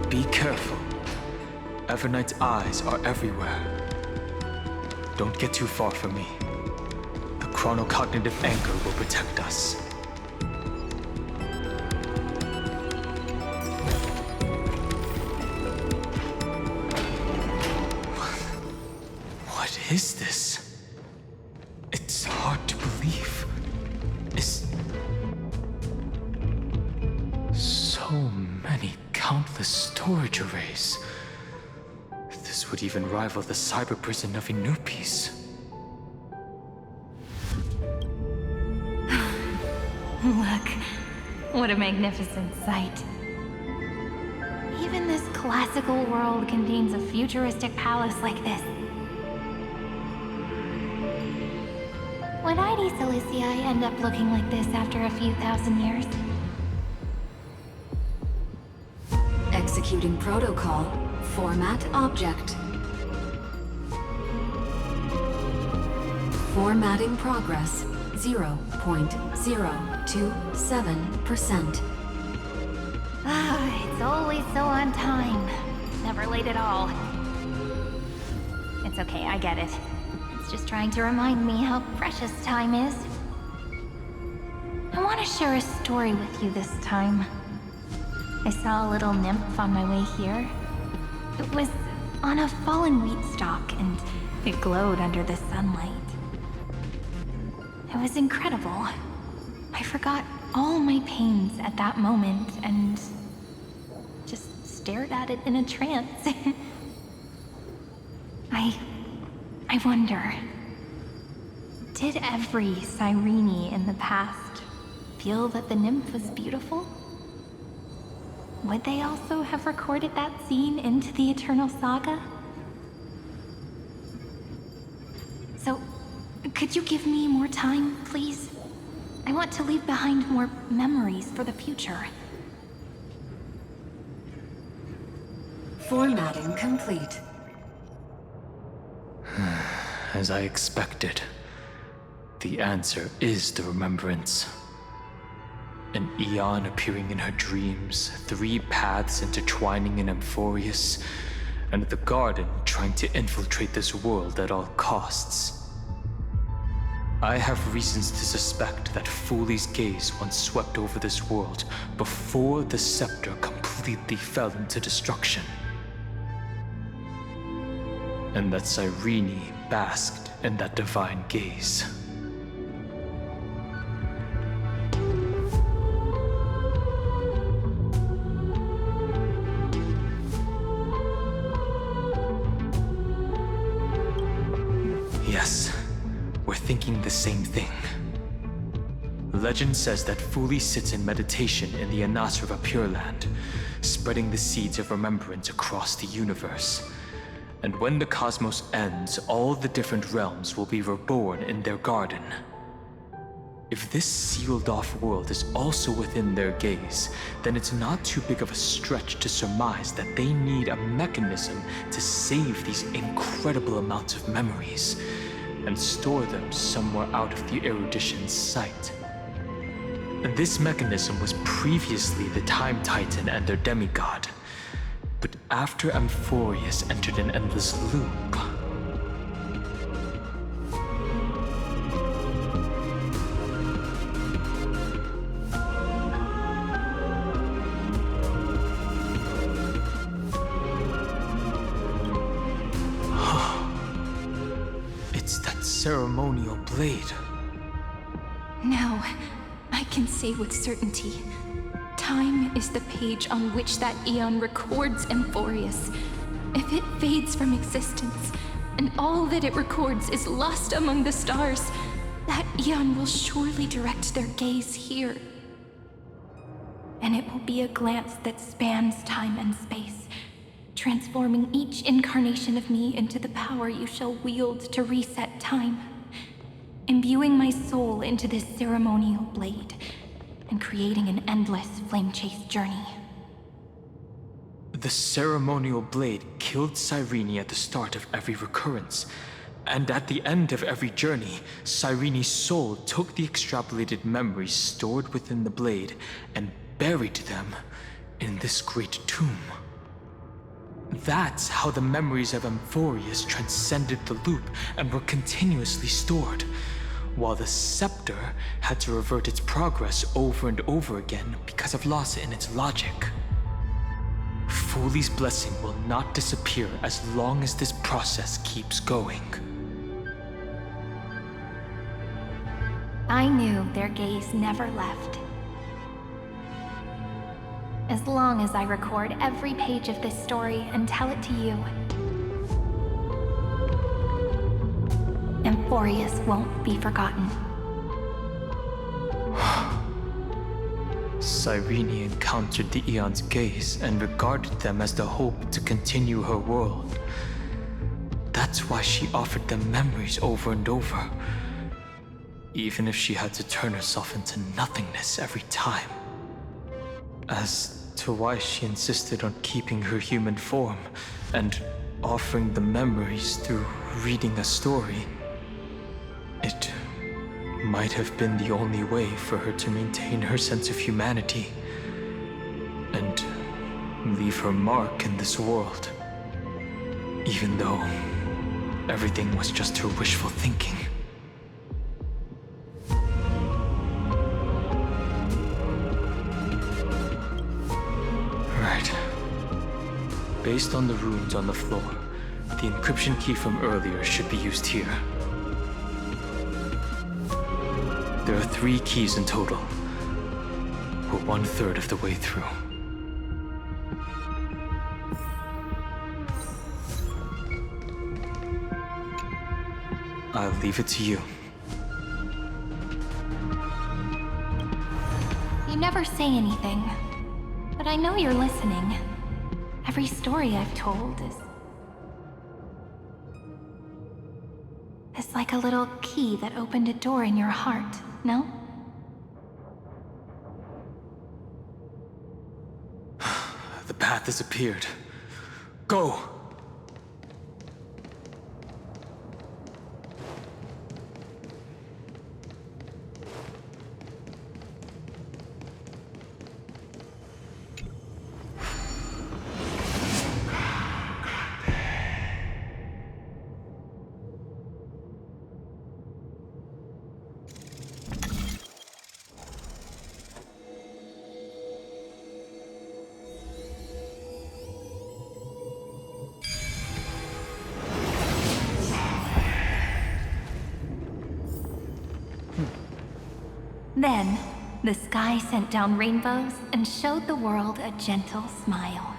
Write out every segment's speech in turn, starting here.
Be careful. Evernight's eyes are everywhere. Don't get too far from me. The chronocognitive anchor will protect us. What is this? It's hard to believe. It's so many countless storage arrays. This would even rival the cyber prison of Inupis. Look, what a magnificent sight. Even this classical world contains a futuristic palace like this. Would ID Silicii end up looking like this after a few thousand years? Executing protocol. Format object. Formatting progress. 0.027%. It's always so on time. Never late at all. It's okay, I get it. It's just trying to remind me how precious time is. I want to share a story with you this time. I saw a little nymph on my way here. It was on a fallen wheat stalk, and it glowed under the sunlight. It was incredible. I forgot all my pains at that moment and just stared at it in a trance. I wonder, did every Cyrene in the past feel that the nymph was beautiful? Would they also have recorded that scene into the Eternal Saga? So, could you give me more time, please? I want to leave behind more memories for the future. Formatting complete. As I expected, the answer is the remembrance. An Eon appearing in her dreams, 3 paths intertwining in Amphorius, and the Garden trying to infiltrate this world at all costs. I have reasons to suspect that Fooley's gaze once swept over this world before the scepter completely fell into destruction. And that Cyrene basked in that divine gaze. Yes, we're thinking the same thing. Legend says that Fooley sits in meditation in the Anasrava Pure Land, spreading the seeds of remembrance across the universe. And when the cosmos ends, all the different realms will be reborn in their garden. If this sealed-off world is also within their gaze, then it's not too big of a stretch to surmise that they need a mechanism to save these incredible amounts of memories and store them somewhere out of the erudition's sight. This mechanism was previously the Time Titan and their demigod. But after Amphorius entered an endless loop... It's that ceremonial blade. Now, I can say with certainty, time is the page on which that Eon records Amphorius. If it fades from existence, and all that it records is lost among the stars, that Eon will surely direct their gaze here. And it will be a glance that spans time and space, transforming each incarnation of me into the power you shall wield to reset time, imbuing my soul into this ceremonial blade, and creating an endless flame-chased journey. The ceremonial blade killed Cyrene at the start of every recurrence, and at the end of every journey, Cyrene's soul took the extrapolated memories stored within the blade and buried them in this great tomb. That's how the memories of Amphorius transcended the loop and were continuously stored, while the scepter had to revert its progress over and over again because of loss in its logic. Fooley's blessing will not disappear as long as this process keeps going. I knew their gaze never left. As long as I record every page of this story and tell it to you, Amphorius won't be forgotten. Cyrene encountered the Eon's gaze and regarded them as the hope to continue her world. That's why she offered them memories over and over, even if she had to turn herself into nothingness every time. As to why she insisted on keeping her human form and offering the memories through reading a story, it might have been the only way for her to maintain her sense of humanity and leave her mark in this world. Even though everything was just her wishful thinking. Right. Based on the runes on the floor, the encryption key from earlier should be used here. There are 3 keys in total. We're 1/3 of the way through. I'll leave it to you. You never say anything, but I know you're listening. Every story I've told is like a little key that opened a door in your heart, no? The path has appeared. Go! Then, the sky sent down rainbows and showed the world a gentle smile.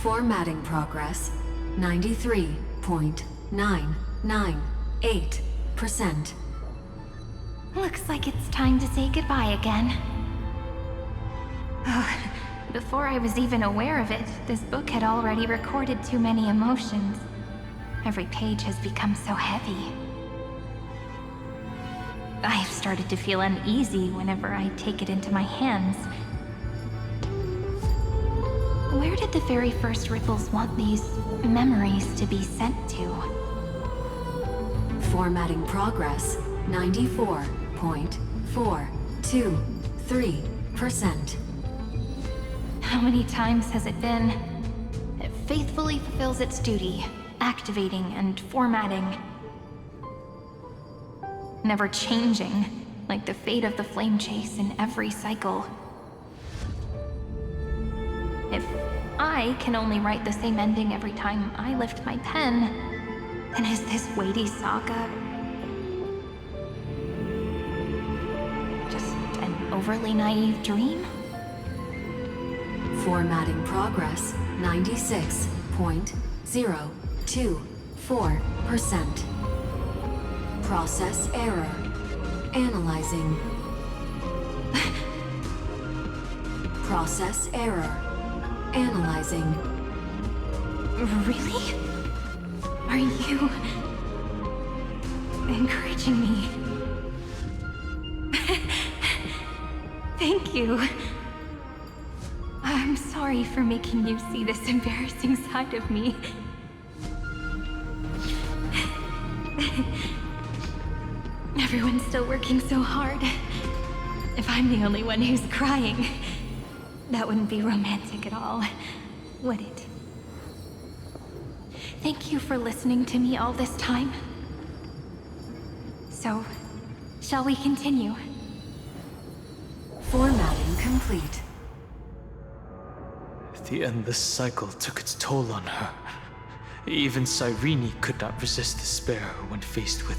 Formatting progress 93.998%. Looks like it's time to say goodbye again. Before I was even aware of it, this book had already recorded too many emotions. Every page has become so heavy. I've started to feel uneasy whenever I take it into my hands. Where did the very first ripples want these memories to be sent to? Formatting progress 94.423%. How many times has it been? It faithfully fulfills its duty, activating and formatting. Never changing, like the fate of the flame chase in every cycle. If I can only write the same ending every time I lift my pen, then is this weighty saga just an overly naive dream? Formatting progress 96.024%. Process error. Analyzing. Process error. Analyzing. Really? Are you encouraging me? Thank you. I'm sorry for making you see this embarrassing side of me. Everyone's still working so hard. If I'm the only one who's crying, that wouldn't be romantic at all, would it? Thank you for listening to me all this time. So, shall we continue? Formatting complete. The endless cycle took its toll on her. Even Cyrene could not resist despair when faced with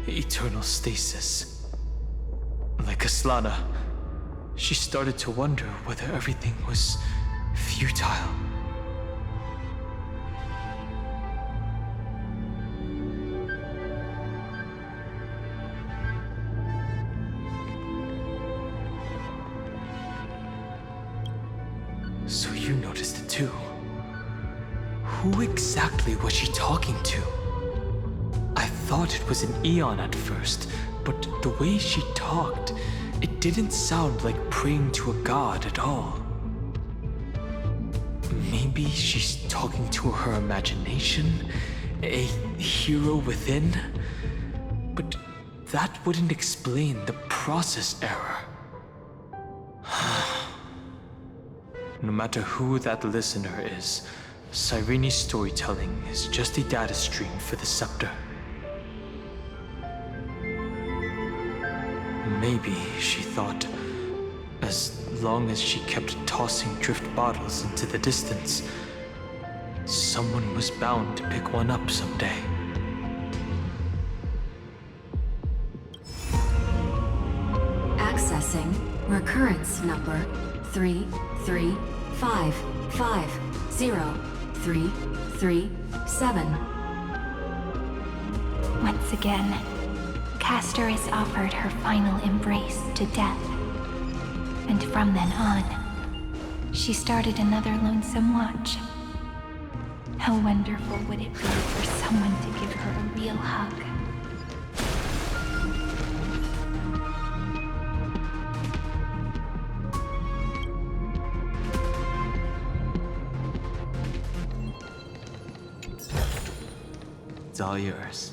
eternal stasis. Like Aslana, she started to wonder whether everything was futile. So you noticed it too. Who exactly was she talking to? I thought it was an Eon at first, but the way she talked, it didn't sound like praying to a god at all. Maybe she's talking to her imagination, a hero within? But that wouldn't explain the process error. No matter who that listener is, Cyrene's storytelling is just a data stream for the scepter. Maybe, she thought, as long as she kept tossing drift bottles into the distance, someone was bound to pick one up someday. Accessing recurrence number 33550-337. Once again, Castor is offered her final embrace to death. And from then on, she started another lonesome watch. How wonderful would it be for someone to give her a real hug? It's all yours.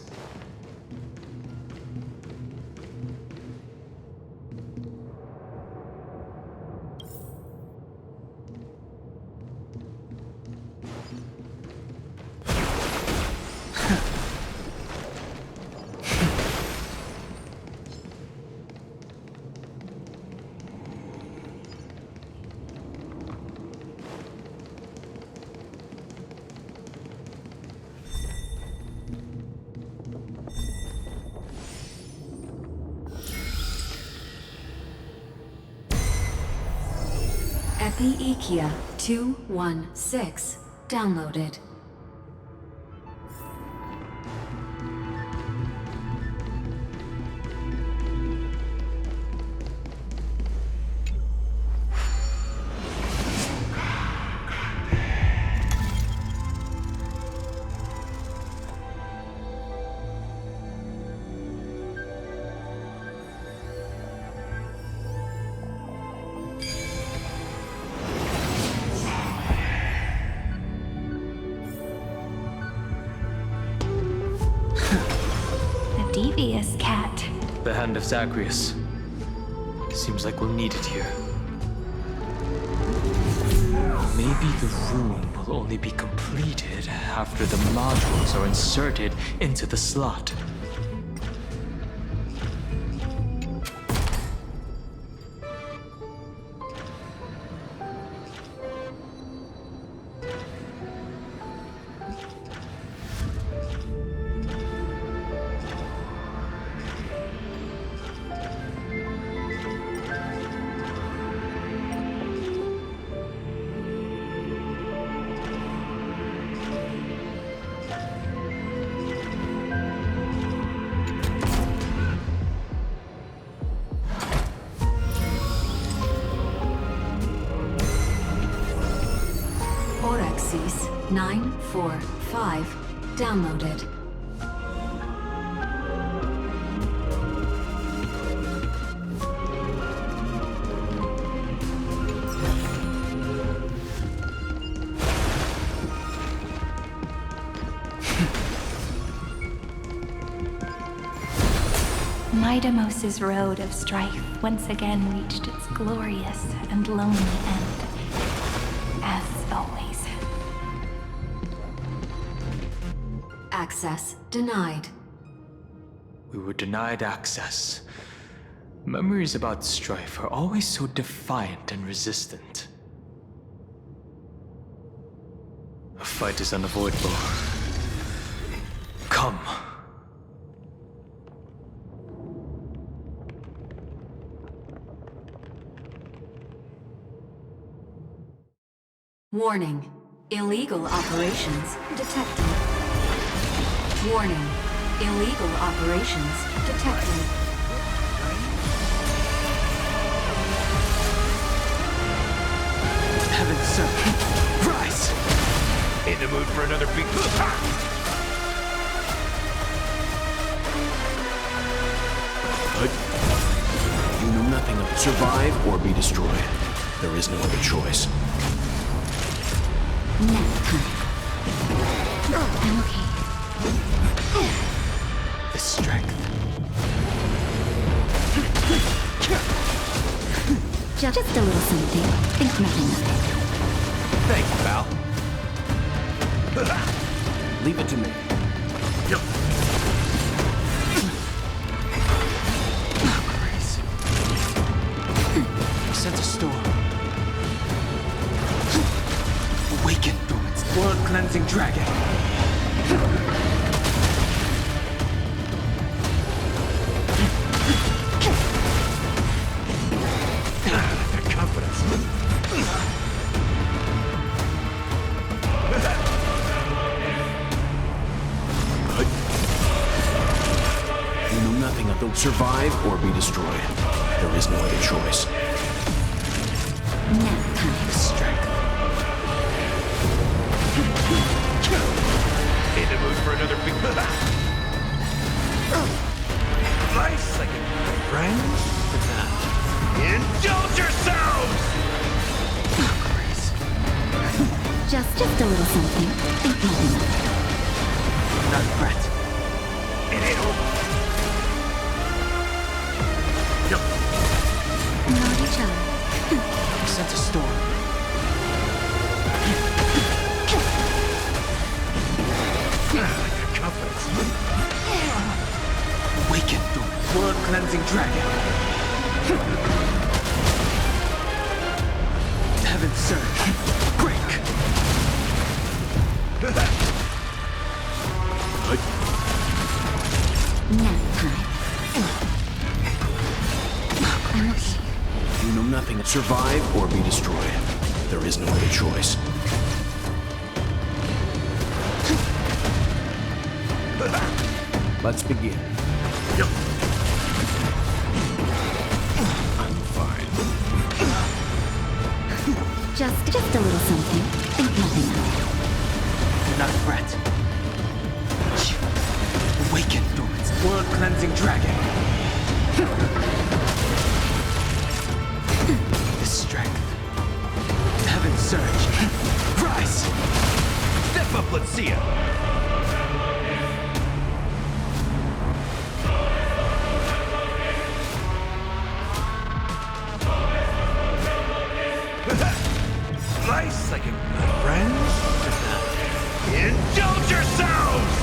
Epi-Ikia 216 downloaded. Devious cat. The hand of Zagreus. Seems like we'll need it here. Maybe the room will only be completed after the modules are inserted into the slot. Orexis 945 downloaded. Midamos's road of strife once again reached its glorious and lonely end. As always. Access denied. We were denied access. Memories about strife are always so defiant and resistant. A fight is unavoidable. Come. Warning. Illegal operations detected. Warning. Illegal operations detected. Heavens, sir. Rise! In the mood for another big... But you know nothing of survive or be destroyed. There is no other choice. I'm okay. The strength. Just a little something. Think nothing of it. Thank you, pal. Leave it to me. Yep. Crazy. Sense a storm. Awaken through its blood-cleansing dragon. The confidence. You know nothing of they'll survive or be destroyed. There is no other choice. Nap time. Strength. In the mood for another big... Nice second, friends. Indulge yourselves! Just a little something. Think nothing of it. Not a threat. It ain't over. Yep. Naughty child. Sense a storm. The confidence. Awaken through blood-cleansing dragon. Heaven surge. Break. Nap time. I'm okay. You know nothing of survive or be destroyed. There is no other choice. Let's begin. Yep. I'm fine. Just a little something. Think nothing of it. Not a threat. Awaken through its blood-cleansing dragon. The strength. Heaven surge. Rise. Step up, let's see ya. Nice second, my friends. Indulge yourselves!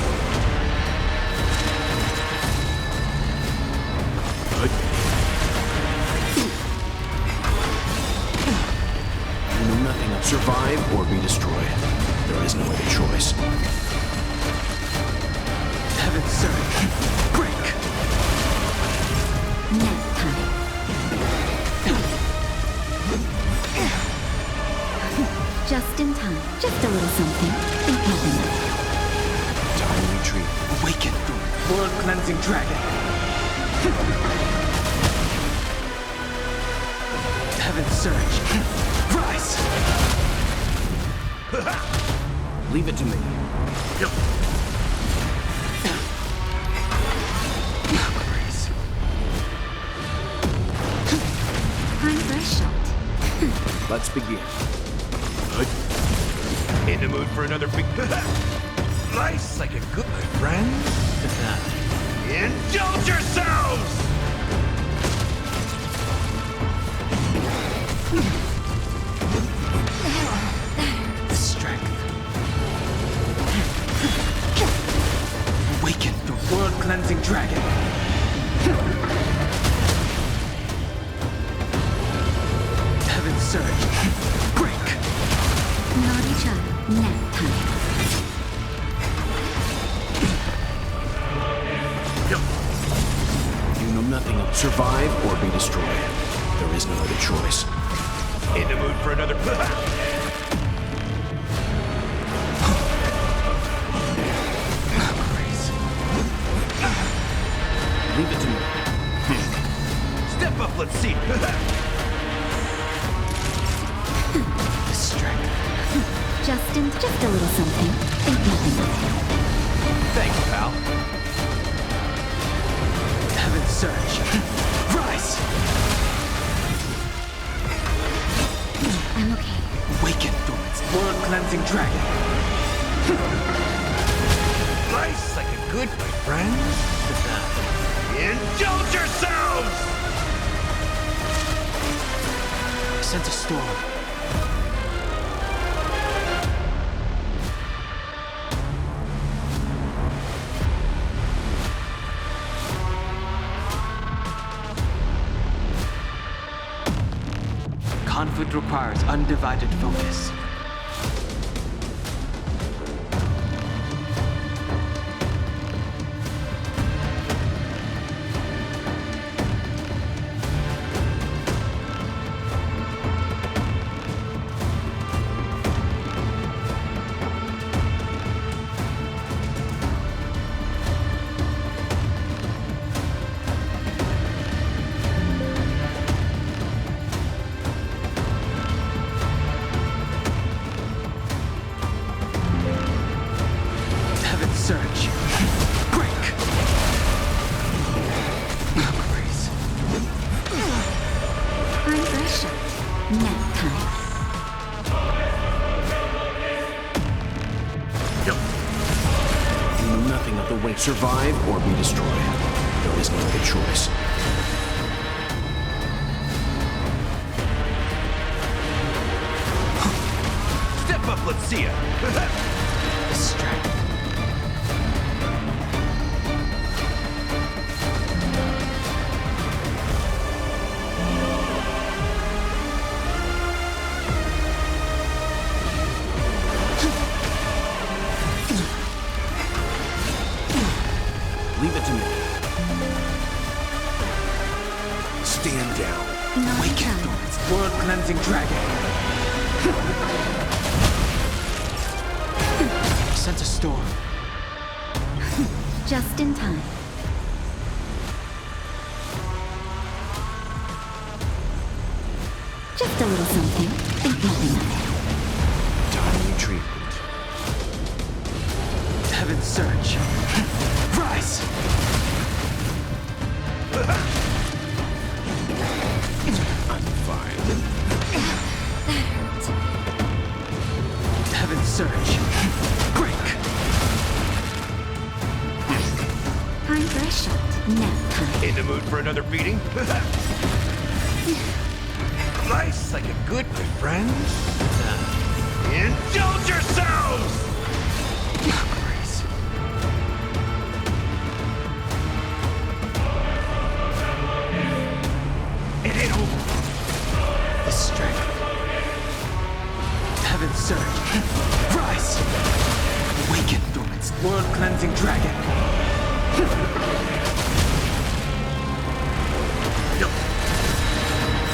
You know nothing of survive or be destroyed. There is no other choice. Heaven surge. Break. Nap time. Just in time. Just a little something. Think nothing of it. Time retreat. Awaken through blood-cleansing dragon. Heaven surge. Rise. Leave it to me. Yep. Time for a shot. Let's begin. In the mood for another big... Nice like a good, my friends. Indulge yourselves! The strength. Awaken the blood-cleansing dragon. Heaven surge. Break. Naughty child. Nap time. You know nothing of survive or be destroyed. There is no other choice. In the mood for another... Leave it to me. Step up, let's see. The strength. Just a little something. Think nothing of it. Thanks, pal. Heaven surge. Rise. I'm okay. Awaken through its blood-cleansing dragon. Nice like a good, my friends. Indulge yourselves! Sense a storm. Conflict requires undivided focus. Search. Break. Grace. Regression. Nap time. You know nothing of the way. Survive or be destroyed. There is no other choice. Step up, let's see ya. Distract. Leave it to me. Stand down. Awaken Thorns, world-cleansing dragon. Sense a storm. Just in time. Just a little something. Think nothing of it. Timely treatment. Heaven's surge. Rise! I'm fine. Heaven's surge. Break! Regression. Nap time. In the mood for another beating? Nice like a good, my friends. Indulge yourselves! Grace. It ain't over. The strength. Heaven's surge. Rise! Awaken Thorns, world-cleansing dragon.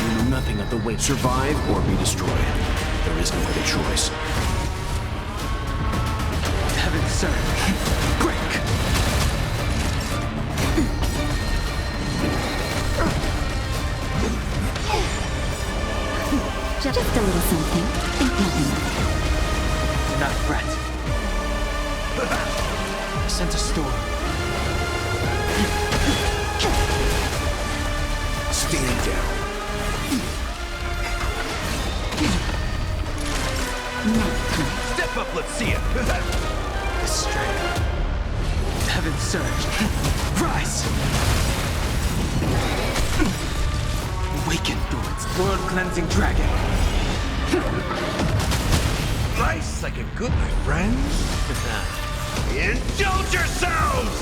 You know nothing of the way. Survive or be destroyed. There is no other choice. Heaven's surge. Break! Just a little something. Think nothing of it. Not threat. Sense a storm. Stand down. Nap time. Step up, let's see ya. The strength. Heaven's surge. Rise! Awaken Thorns, world-cleansing dragon. Nice like a good, my friends. Indulge yourselves!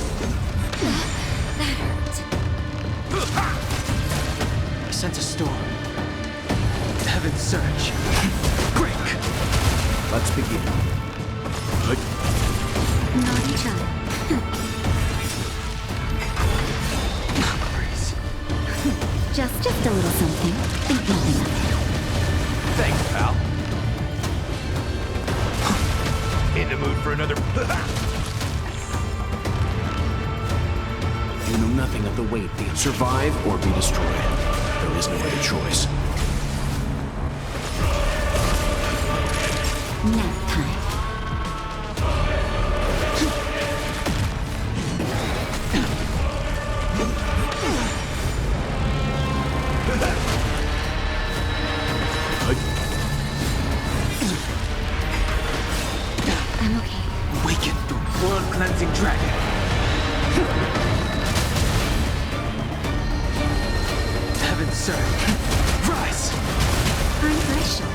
I sense a storm. Heaven's surge. Break! Let's begin. Naughty child. Grace. Just a little something. Think nothing of it. Thanks, pal. In the mood for another... You know nothing of the weight. Survive or be destroyed. There is no other choice. Nap time. I'm okay. Awaken Thorns, world-cleansing dragon. Heaven's surge. Rise! Regression.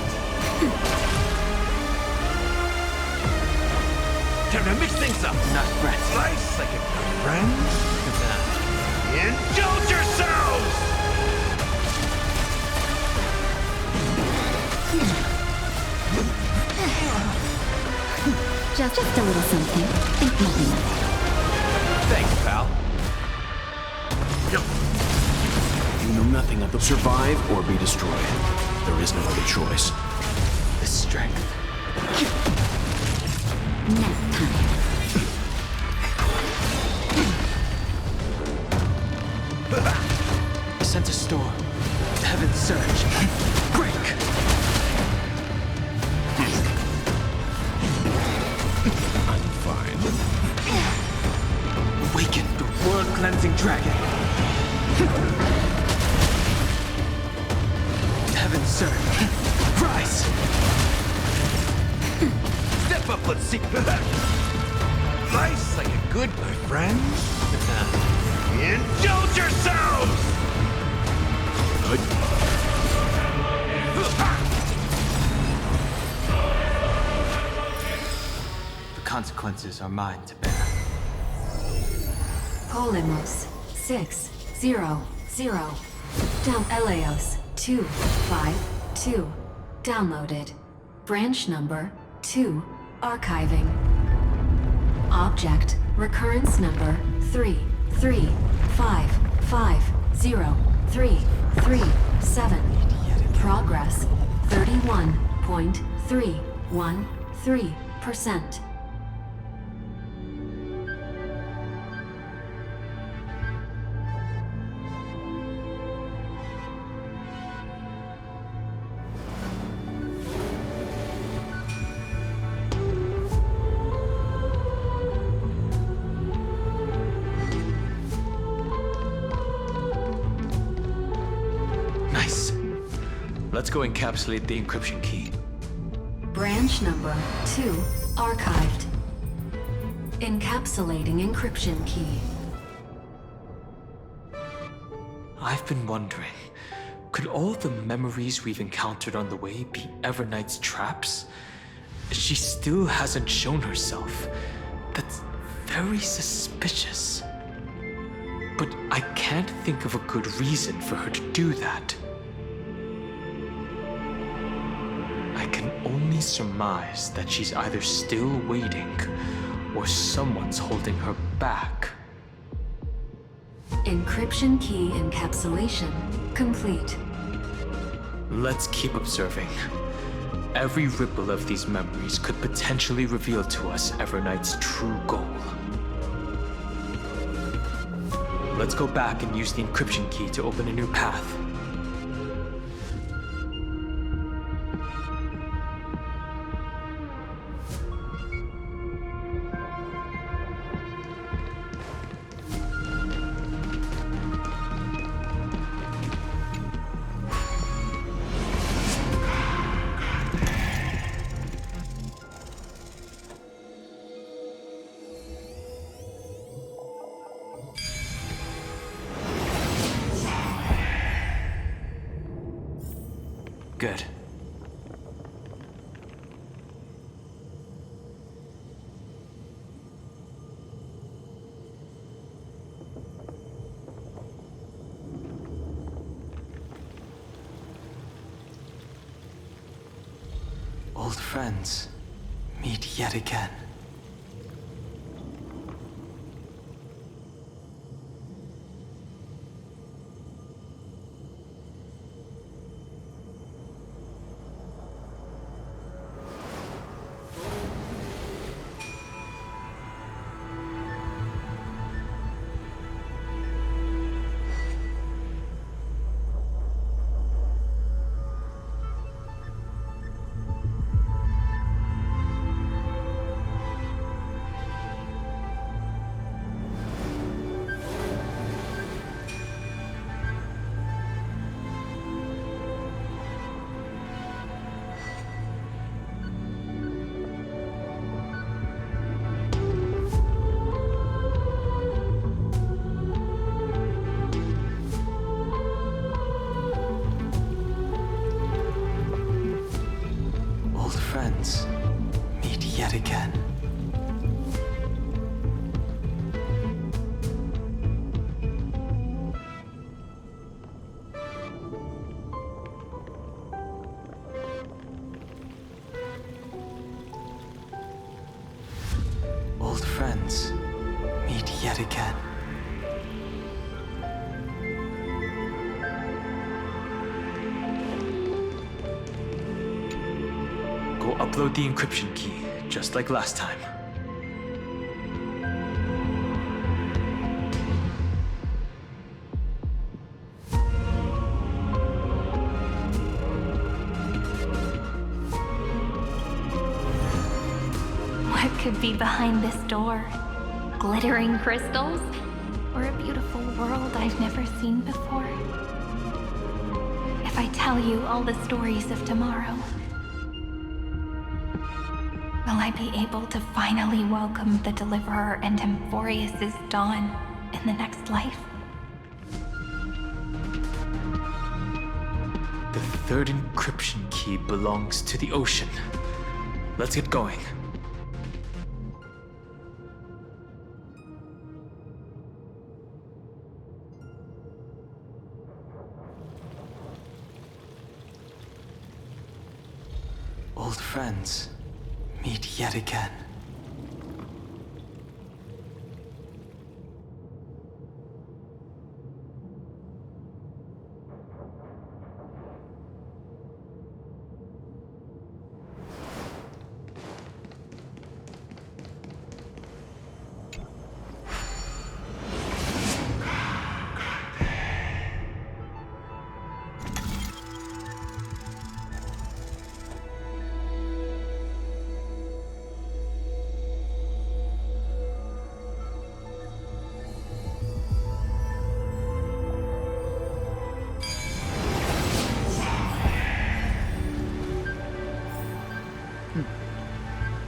Time to mix things up. Not threat. Nice like it, my friends. Indulge yourselves! Just a little something. Think nothing of it. Thanks, pal. You know nothing of the survive or be destroyed. There is no other choice. The strength. Nap time. Sense a storm. Heaven surge. Break! I'm fine. Awaken the world-cleansing dragon. Heaven surge. Rise! Step up, let's see. Nice like a good, my friends. Indulge yourselves! The consequences are mine to bear. Polemos 600. Down Eleos 252. Downloaded. Branch number 2. Archiving. Object recurrence number 3355037. Progress 31.313%. Nice. Let's go encapsulate the encryption key. Branch number 2 archived. Encapsulating encryption key. I've been wondering, could all the memories we've encountered on the way be Everknight's traps? She still hasn't shown herself. That's very suspicious. But I can't think of a good reason for her to do that. I can only surmise that she's either still waiting or someone's holding her back. Encryption key encapsulation complete. Let's keep observing. Every ripple of these memories could potentially reveal to us Everknight's true goal. Let's go back and use the encryption key to open a new path. Good. Old friends, meet yet again. Friends, meet yet again. again. Go upload the encryption key, just like last time. What could be behind this door? Glittering crystals? Or a beautiful world I've never seen before? If I tell you all the stories of tomorrow, will I be able to finally welcome the Deliverer and Emphorius' dawn in the next life? The third encryption key belongs to the ocean. Let's get going. Old friends, meet yet again.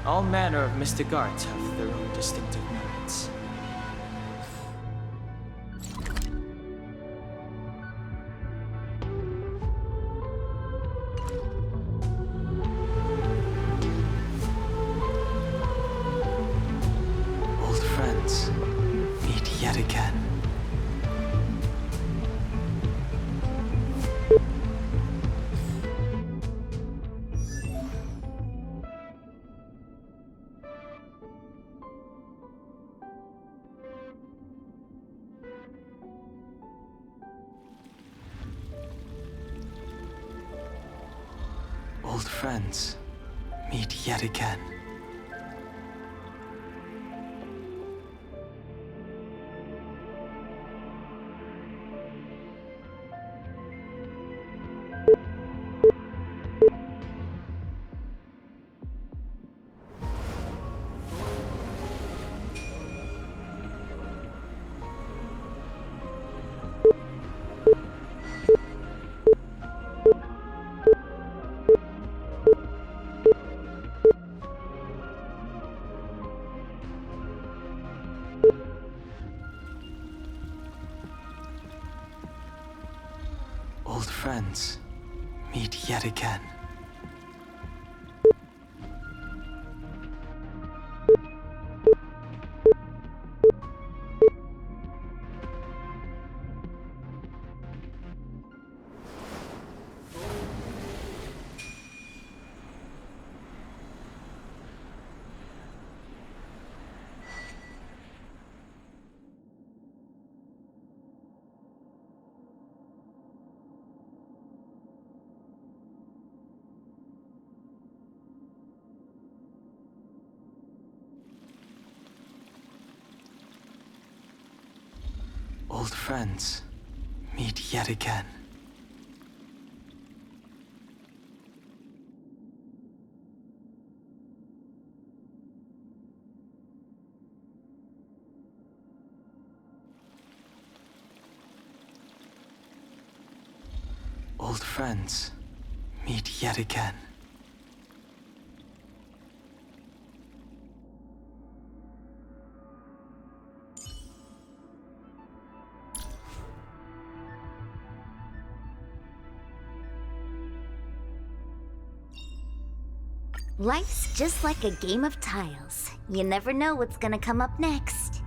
All manner of mystic arts have their own distinctive merits. Old friends, meet yet again. Old friends, meet yet again. Old friends, meet yet again. Old friends, meet yet again. Old friends, meet yet again. Life's just like a game of tiles. You never know what's gonna come up next.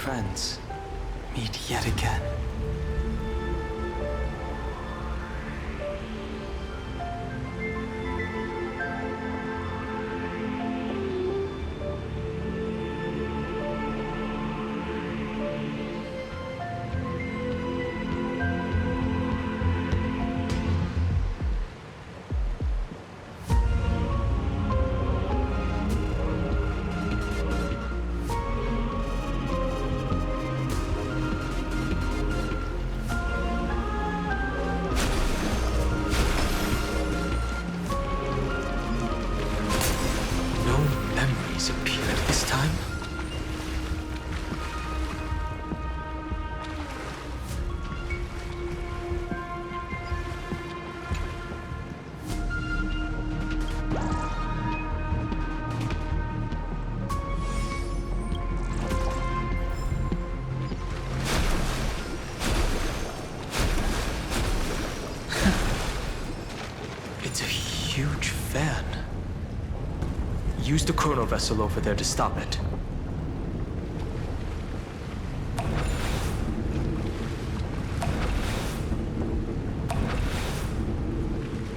friends meet yet again. Appeared this time? It's a huge fan. Use the chrono vessel over there to stop it.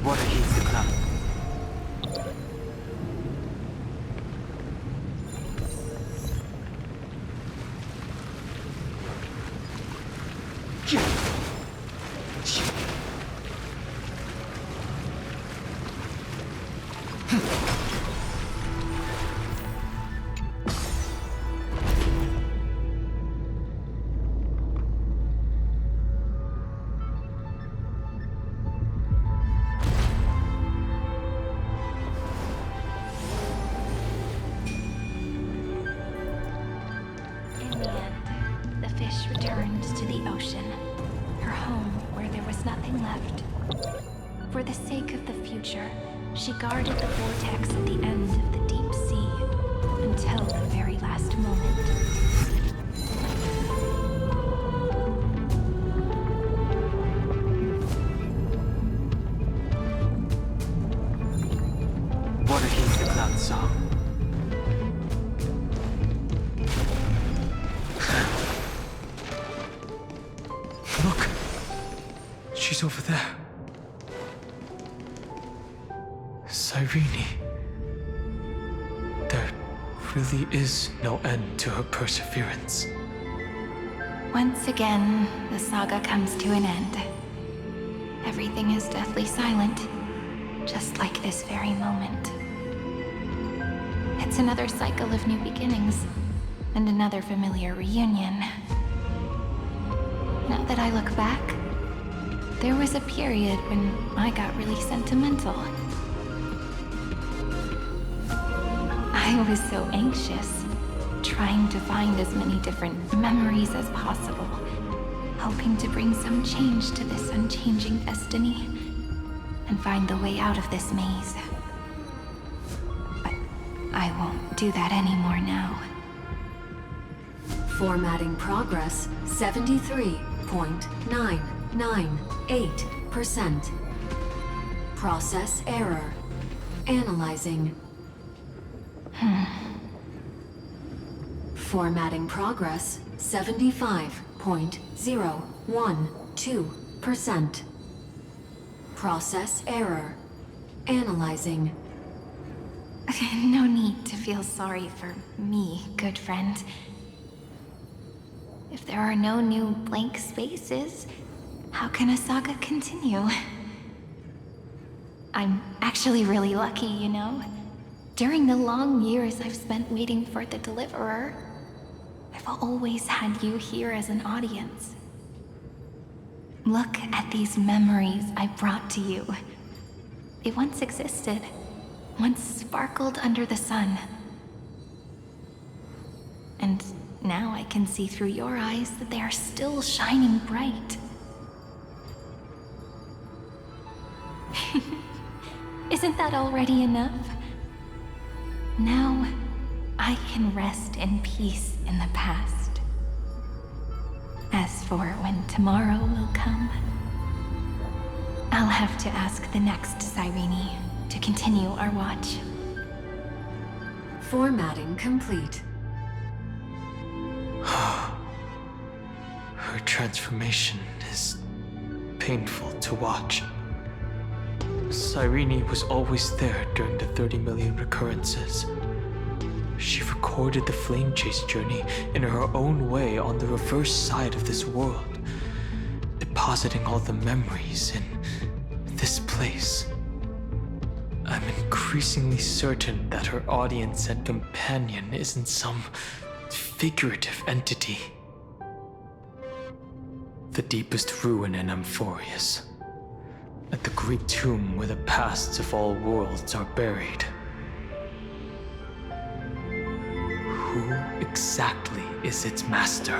Water heats the cloud. Returned to the ocean, her home where there was nothing left. For the sake of the future, she guarded the vortex at the end of the deep sea until the very last moment. Water heats the cloud song. Look! She's over there. Cyrene. There really is no end to her perseverance. Once again, the saga comes to an end. Everything is deathly silent, just like this very moment. It's another cycle of new beginnings, and another familiar reunion. Now that I look back, there was a period when I got really sentimental. I was so anxious, trying to find as many different memories as possible, hoping to bring some change to this unchanging destiny, and find the way out of this maze. But I won't do that anymore now. Formatting progress 73.998%. Process error. Analyzing. Formatting progress 75.012%. Process error. Analyzing. No need to feel sorry for me, good friend. If there are no new blank spaces, how can a saga continue? I'm actually really lucky, you know? During the long years I've spent waiting for the Deliverer, I've always had you here as an audience. Look at these memories I brought to you. They once existed, once sparkled under the sun. And now I can see through your eyes that they are still shining bright. Isn't that already enough? Now, I can rest in peace in the past. As for when tomorrow will come, I'll have to ask the next Cyrene to continue our watch. Formatting complete. transformation is painful to watch. Cyrene was always there during the 30 million recurrences. She recorded the flame chase journey in her own way on the reverse side of this world, depositing all the memories in this place. I'm increasingly certain that her audience and companion isn't some figurative entity. The deepest ruin in Amphorius, at the great tomb where the pasts of all worlds are buried. Who exactly is its master?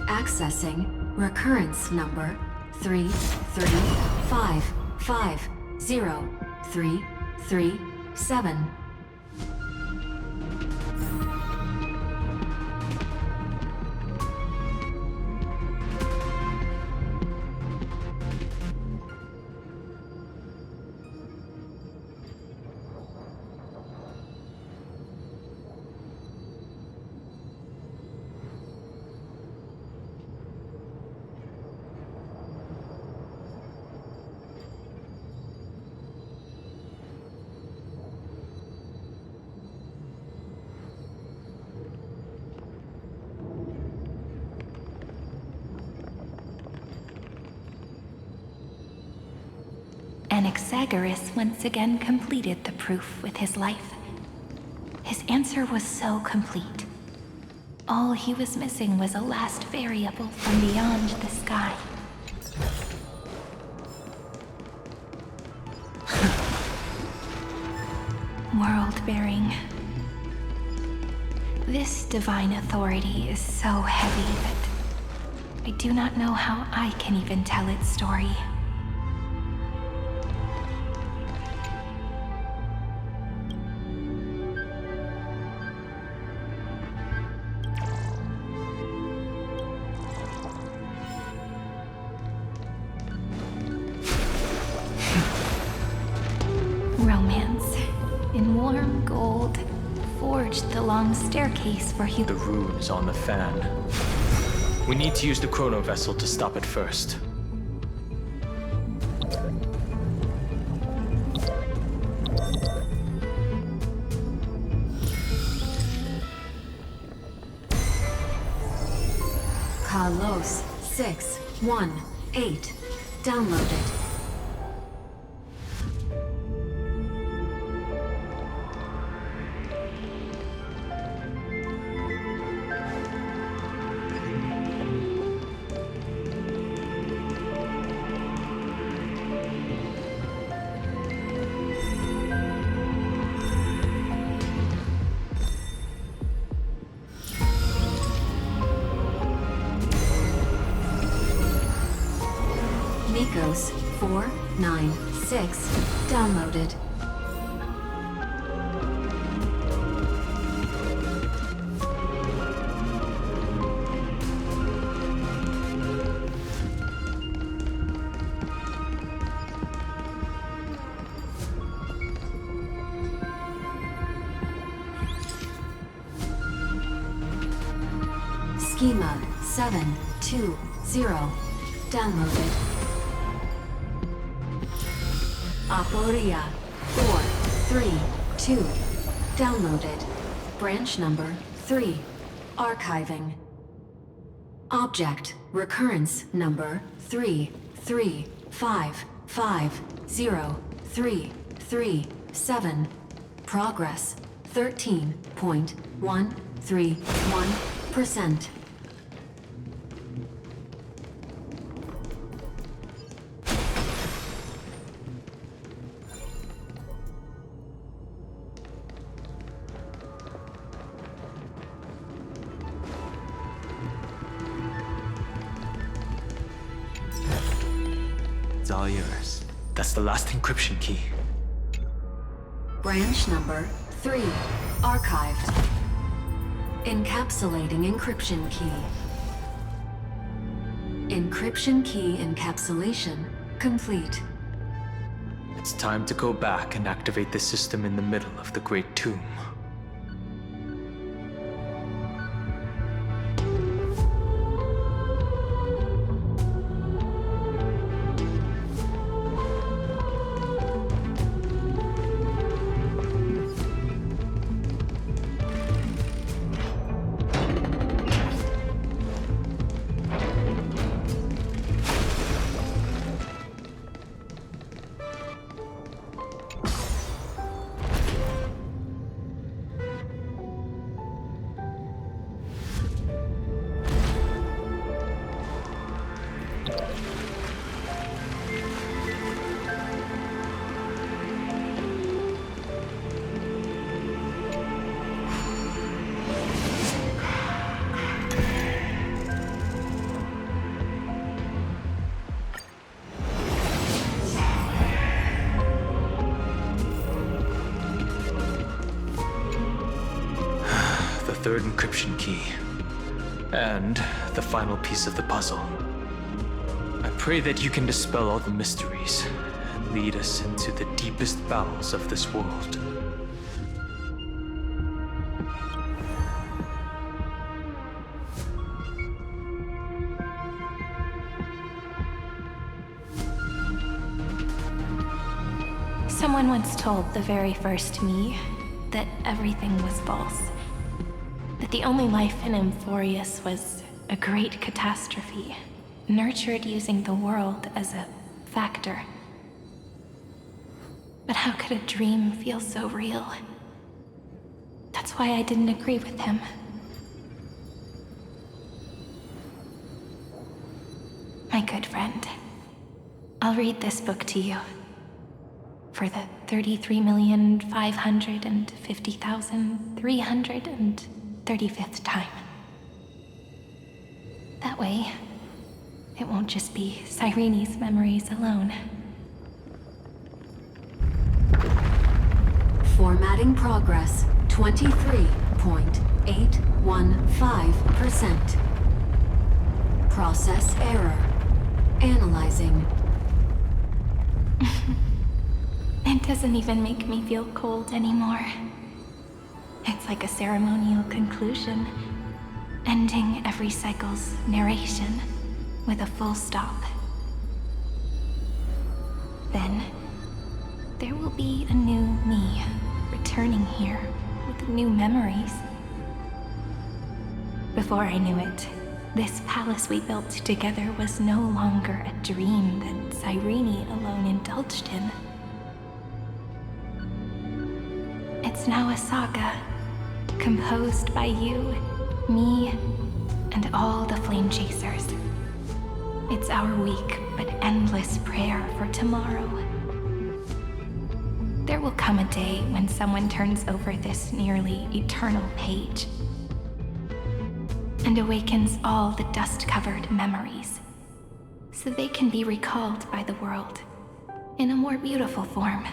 Accessing recurrence number 335503337. Anaxagoras once again completed the proof with his life. His answer was so complete. All he was missing was a last variable from beyond the sky. World-bearing. This divine authority is so heavy that I do not know how I can even tell its story. warm gold forged the long staircase for The rune is on the fan. We need to use the chrono vessel to stop it first. Carlos 618. Downloaded. Nikos 496. Downloaded. Schema 720. Downloaded. Aporia 432. Downloaded. Branch number 3. Archiving. Object recurrence number 335503337. Progress 13.131%. It's all yours. That's the last encryption key. Branch number 3. Archived. Encapsulating encryption key. Encryption key encapsulation complete. It's time to go back and activate the system in the middle of the Great Tomb. Third encryption key, and the final piece of the puzzle. I pray that you can dispel all the mysteries and lead us into the deepest bowels of this world. Someone once told the very first me that everything was false. That the only life in Emphorius was a great catastrophe, nurtured using the world as a factor. But how could a dream feel so real? That's why I didn't agree with him. My good friend, I'll read this book to you. For the 33,550,335th time. That way, it won't just be Cyrene's memories alone. Formatting progress 23.815%. Process error. Analyzing. It doesn't even make me feel cold anymore. It's like a ceremonial conclusion, ending every cycle's narration with a full stop. Then, there will be a new me returning here with new memories. Before I knew it, this palace we built together was no longer a dream that Cyrene alone indulged in. It's now a saga, composed by you, me, and all the Flame Chasers. It's our weak but endless prayer for tomorrow. There will come a day when someone turns over this nearly eternal page and awakens all the dust-covered memories, so they can be recalled by the world in a more beautiful form.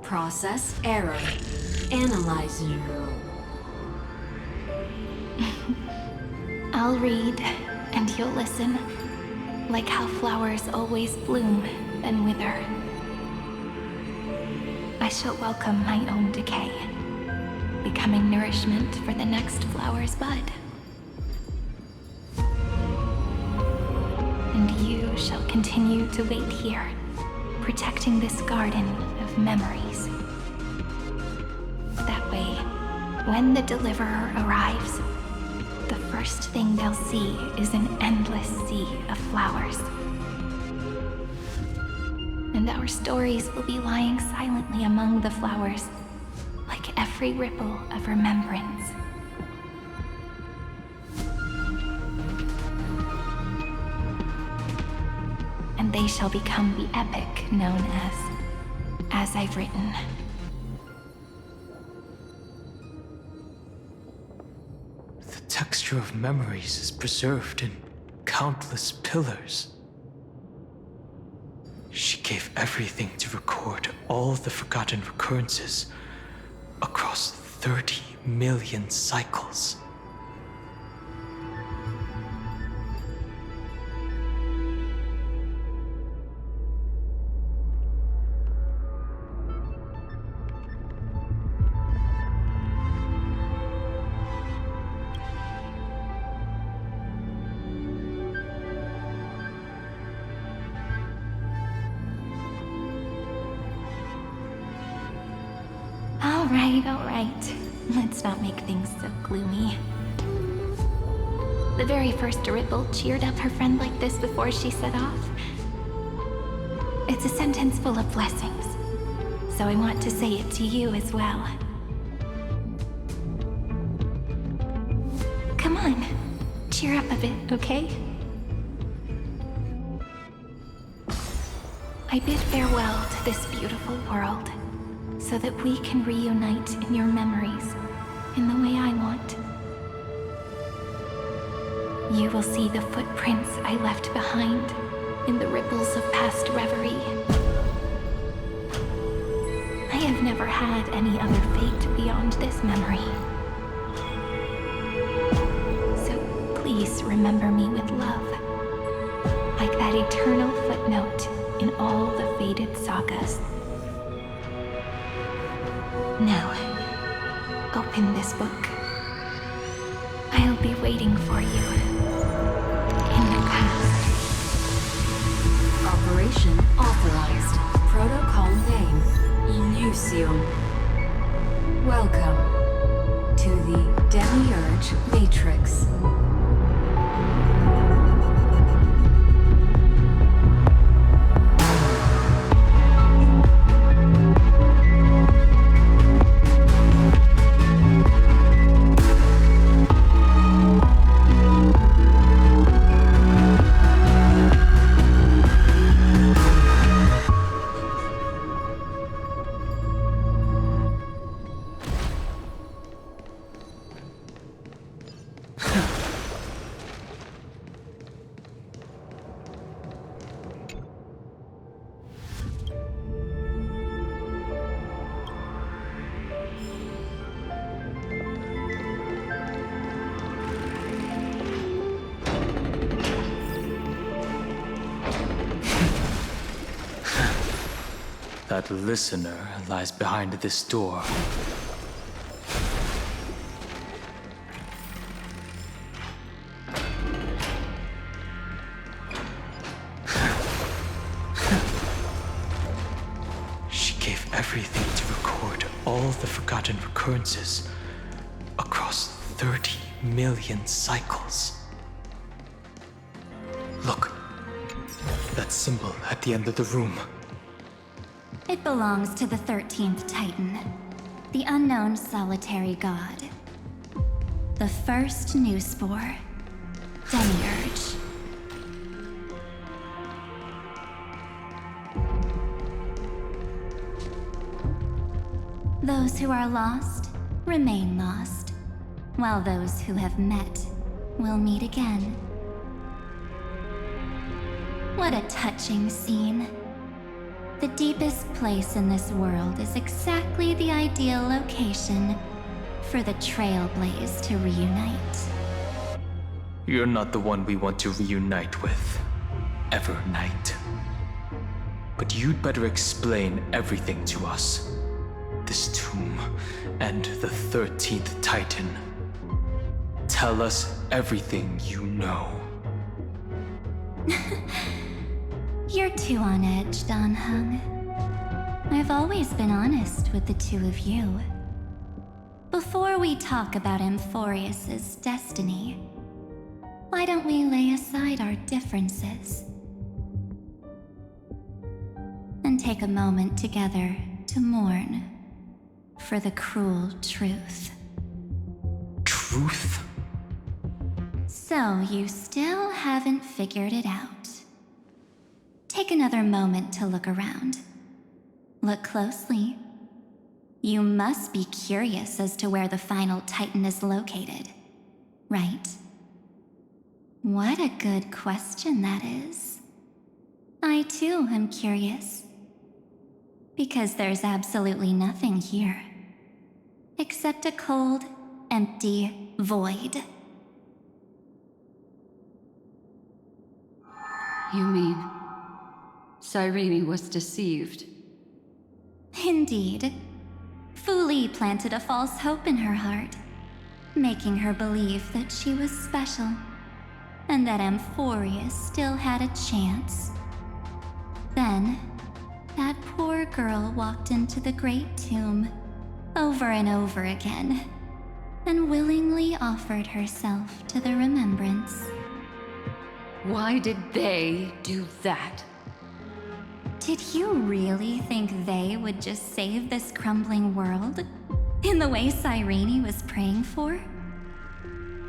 Process error. Analyzing. I'll read, and you'll listen, like how flowers always bloom, then wither. I shall welcome my own decay, becoming nourishment for the next flower's bud. And you shall continue to wait here, protecting this garden of memories. That way, when the deliverer arrives, the first thing they'll see is an endless sea of flowers. And our stories will be lying silently among the flowers, like every ripple of remembrance. And they shall become the epic known as I've written. The texture of memories is preserved in countless pillars. She gave everything to record all the forgotten recurrences across 30 million cycles. All right. Let's not make things so gloomy. The very first Ripple cheered up her friend like this before she set off. It's a sentence full of blessings, so I want to say it to you as well. Come on, cheer up a bit, okay? I bid farewell to this beautiful world, so that we can reunite in your memories in the way I want. You will see the footprints I left behind in the ripples of past reverie. I have never had any other fate beyond this memory. So please remember me with love, like that eternal footnote in all the faded sagas. Now, open this book. I'll be waiting for you in the past. Operation authorized. Protocol name, Illusion. Welcome to the Demiurge Matrix. That listener lies behind this door. She gave everything to record all the forgotten recurrences across 30 million cycles. Look, that symbol at the end of the room. It belongs to the 13th Titan, the unknown solitary god. The first new spore, Demiurge. Those who are lost remain lost, while those who have met will meet again. What a touching scene. The deepest place in this world is exactly the ideal location for the Trailblaze to reunite. You're not the one we want to reunite with, Evernight. But you'd better explain everything to us. This tomb and the 13th Titan. Tell us everything you know. You're too on edge, Dan Hung. I've always been honest with the two of you. Before we talk about Amphorius's destiny, why don't we lay aside our differences and take a moment together to mourn for the cruel truth? Truth? So you still haven't figured it out. Take another moment to look around. Look closely. You must be curious as to where the final Titan is located, right? What a good question that is. I too am curious. Because there's absolutely nothing here. Except a cold, empty void. You mean Cyrene was deceived? Indeed. Fu Li planted a false hope in her heart, making her believe that she was special, and that Amphorius still had a chance. Then, that poor girl walked into the Great Tomb over and over again, and willingly offered herself to the remembrance. Why did they do that? Did you really think they would just save this crumbling world? In the way Cyrene was praying for?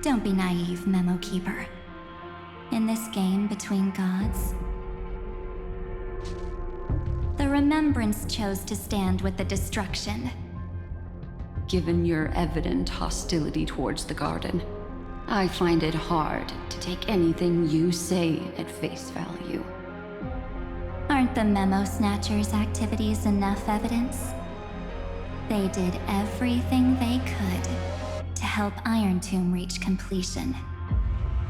Don't be naive, Memo Keeper. In this game between gods, the Remembrance chose to stand with the destruction. Given your evident hostility towards the Garden, I find it hard to take anything you say at face value. Aren't the Memo Snatchers' activities enough evidence? They did everything they could to help Iron Tomb reach completion.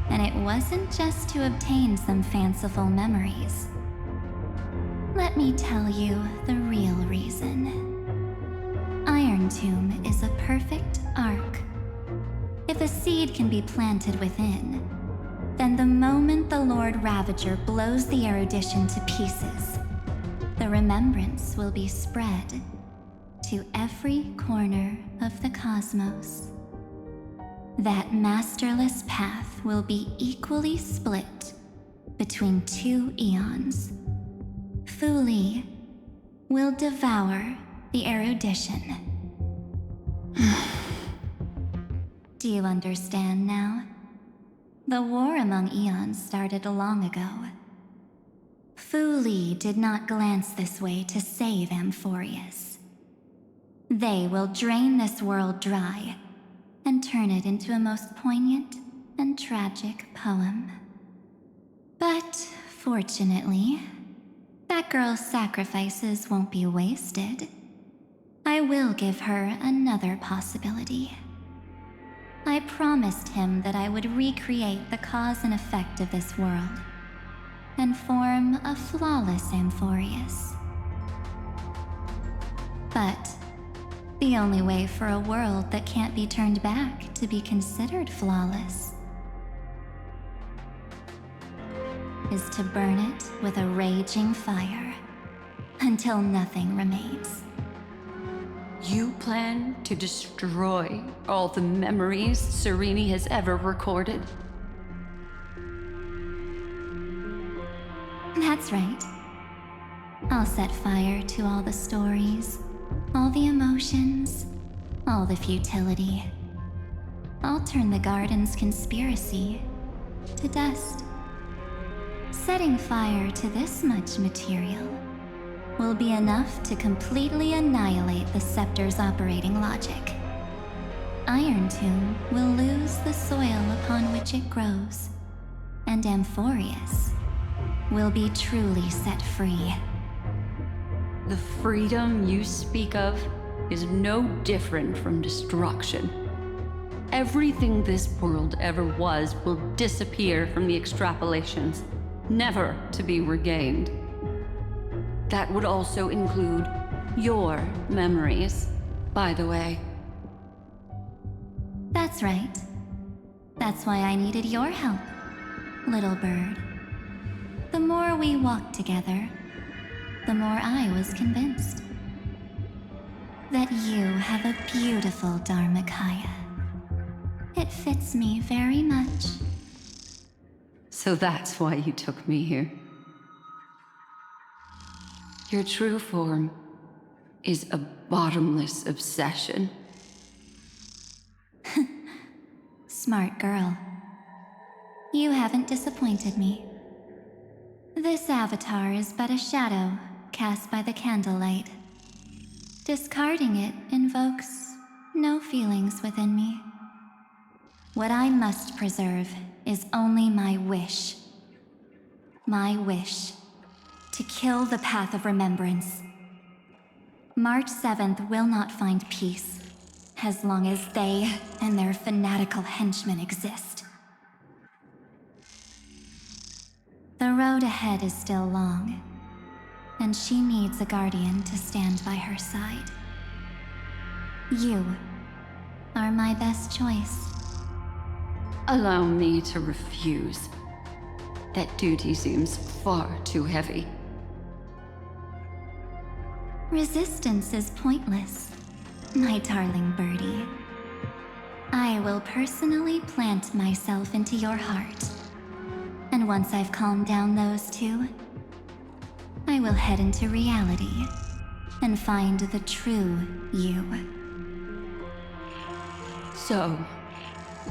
And it wasn't just to obtain some fanciful memories. Let me tell you the real reason. Iron Tomb is a perfect arc. If a seed can be planted within, then the moment the Lord Ravager blows the erudition to pieces, the remembrance will be spread to every corner of the cosmos. That masterless path will be equally split between two eons. Fu Li will devour the erudition. Do you understand now? The war among eons started long ago. Fu Li did not glance this way to save Amphorius. They will drain this world dry and turn it into a most poignant and tragic poem. But fortunately, that girl's sacrifices won't be wasted. I will give her another possibility. I promised him that I would recreate the cause and effect of this world and form a flawless Amphorius. But the only way for a world that can't be turned back to be considered flawless is to burn it with a raging fire until nothing remains. You plan to destroy all the memories Serene has ever recorded? That's right. I'll set fire to all the stories, all the emotions, all the futility. I'll turn the garden's conspiracy to dust. Setting fire to this much material will be enough to completely annihilate the scepter's operating logic. Iron Tomb will lose the soil upon which it grows, and Amphorius will be truly set free. The freedom you speak of is no different from destruction. Everything this world ever was will disappear from the extrapolations, never to be regained. That would also include your memories, by the way. That's right. That's why I needed your help, little bird. The more we walked together, the more I was convinced that you have a beautiful Dharmakaya. It fits me very much. So that's why you took me here. Your true form is a bottomless obsession. Smart girl. You haven't disappointed me. This avatar is but a shadow cast by the candlelight. Discarding it invokes no feelings within me. What I must preserve is only my wish. My wish to kill the path of remembrance. March 7th will not find peace as long as they and their fanatical henchmen exist. The road ahead is still long, and she needs a guardian to stand by her side. You are my best choice. Allow me to refuse. That duty seems far too heavy. Resistance is pointless, my darling birdie. I will personally plant myself into your heart. And once I've calmed down those two, I will head into reality and find the true you. So,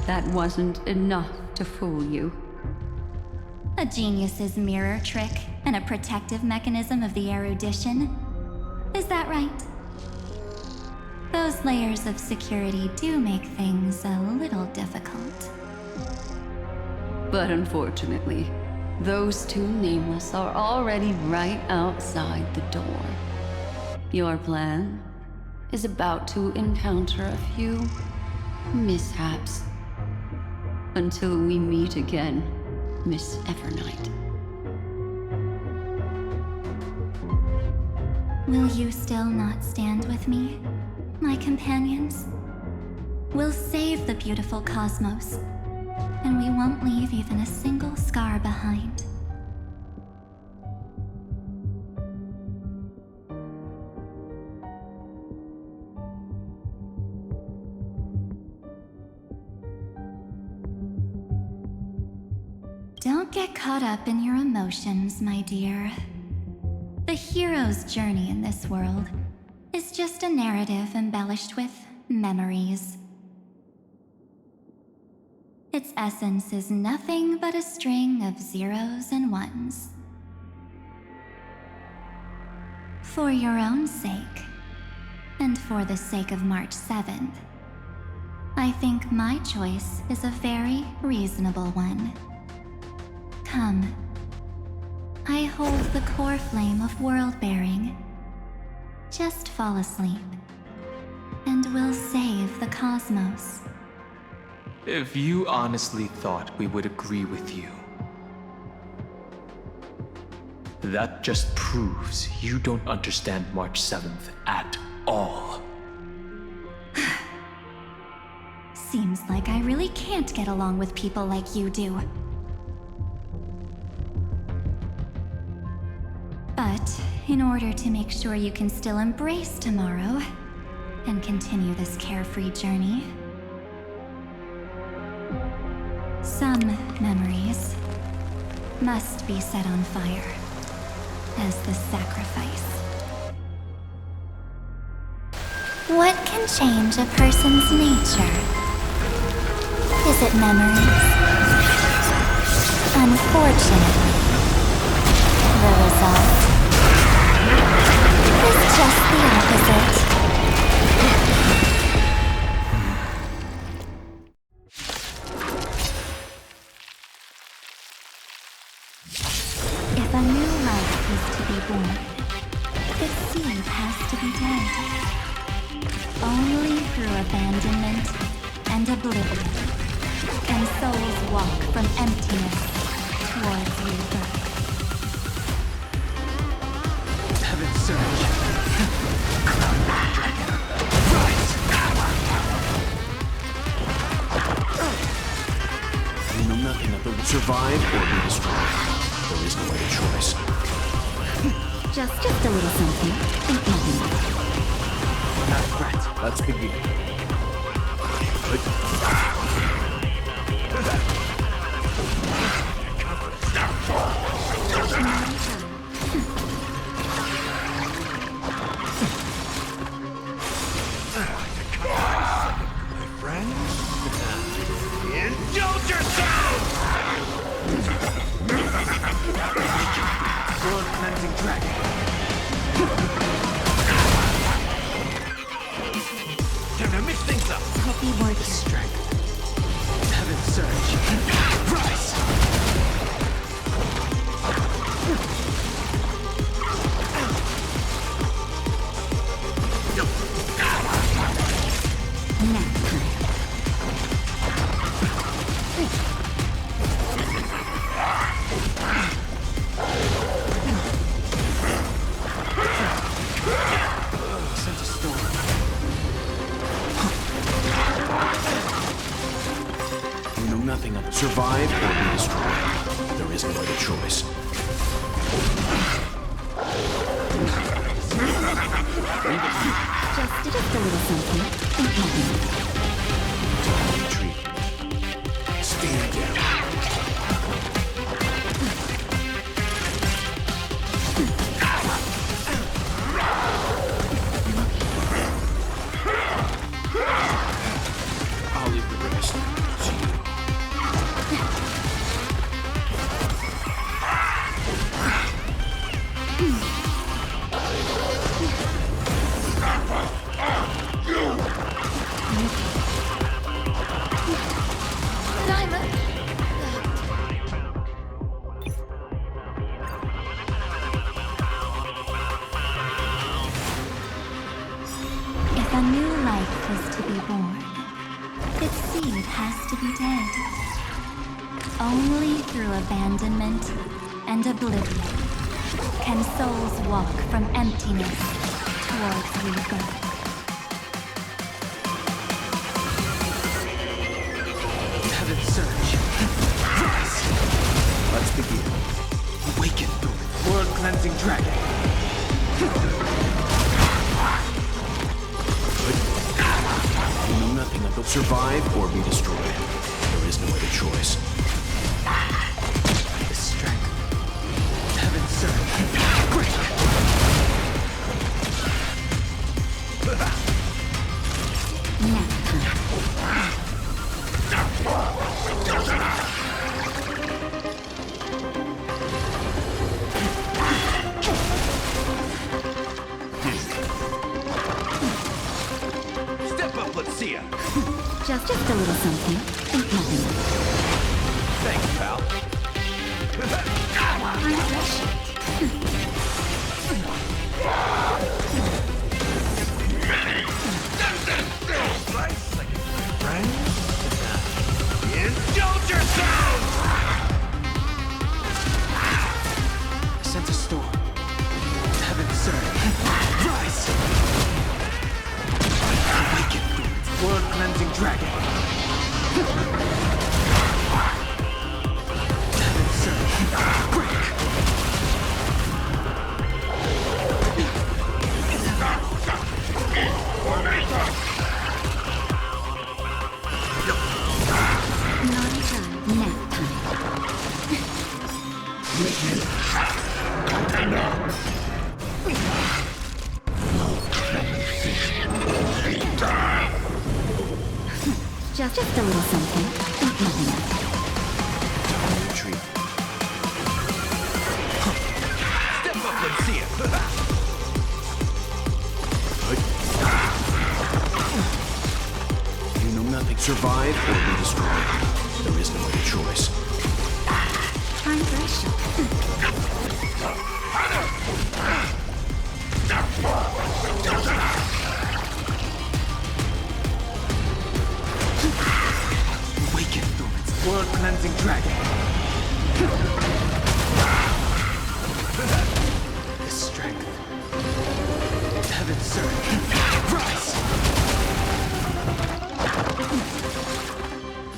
that wasn't enough to fool you. A genius's mirror trick and a protective mechanism of the erudition. Is that right? Those layers of security do make things a little difficult. But unfortunately, those two nameless are already right outside the door. Your plan is about to encounter a few mishaps. Until we meet again, Miss Evernight. Will you still not stand with me, my companions? We'll save the beautiful cosmos, and we won't leave even a single scar behind. Don't get caught up in your emotions, my dear. The hero's journey in this world is just a narrative embellished with memories. Its essence is nothing but a string of zeros and ones. For your own sake, and for the sake of March 7th, I think my choice is a very reasonable one. Come. I hold the core flame of world-bearing. Just fall asleep, and we'll save the cosmos. If you honestly thought we would agree with you, That just proves you don't understand March 7th at all. Seems like I really can't get along with people like you do. But in order to make sure you can still embrace tomorrow and continue this carefree journey, some memories must be set on fire as the sacrifice. What can change a person's nature? Is it memories? Unfortunately, the result is just the opposite. If a new life is to be born, its seed has to be dead. Only through abandonment and oblivion can souls walk from emptiness towards rebirth. Heaven's surge. You know nothing of the survive or be destroyed. There is no other choice. Just a little something. Think nothing of it. Right, let's begin. My friend? Indulge yourself! World cleansing dragon. Time to mix things up. I'll be more Strength. Heaven's surge. Rise! Sense a storm. You know nothing of survive or be destroyed. There is no other choice. just a little something. Think nothing of it. Retreat. Stand down. I'll leave the rest to you. If a new life is to be born, its seed has to be dead. Only through abandonment and oblivion can souls walk from emptiness towards rebirth. Heaven's surge. Rise! Let's begin. Awaken. World cleansing dragon. You know nothing of the survive or be destroyed. There is no other choice. The strength. Heaven's surge. Break. Step up, let's see ya. Just a little something. Think nothing of it. Thanks, pal. Slice like a good friend. Indulge yourself! Sense a storm. World-cleansing dragon. Heaven surge. Break. Naughty time, nap time. Just a little something. Nothing else. Retreat. Step up, let's see it. You know nothing. Survive or be destroyed. There is no other choice. Time for a shot. Awaken through its world-cleansing dragon. The strength. Heaven surge. Rise!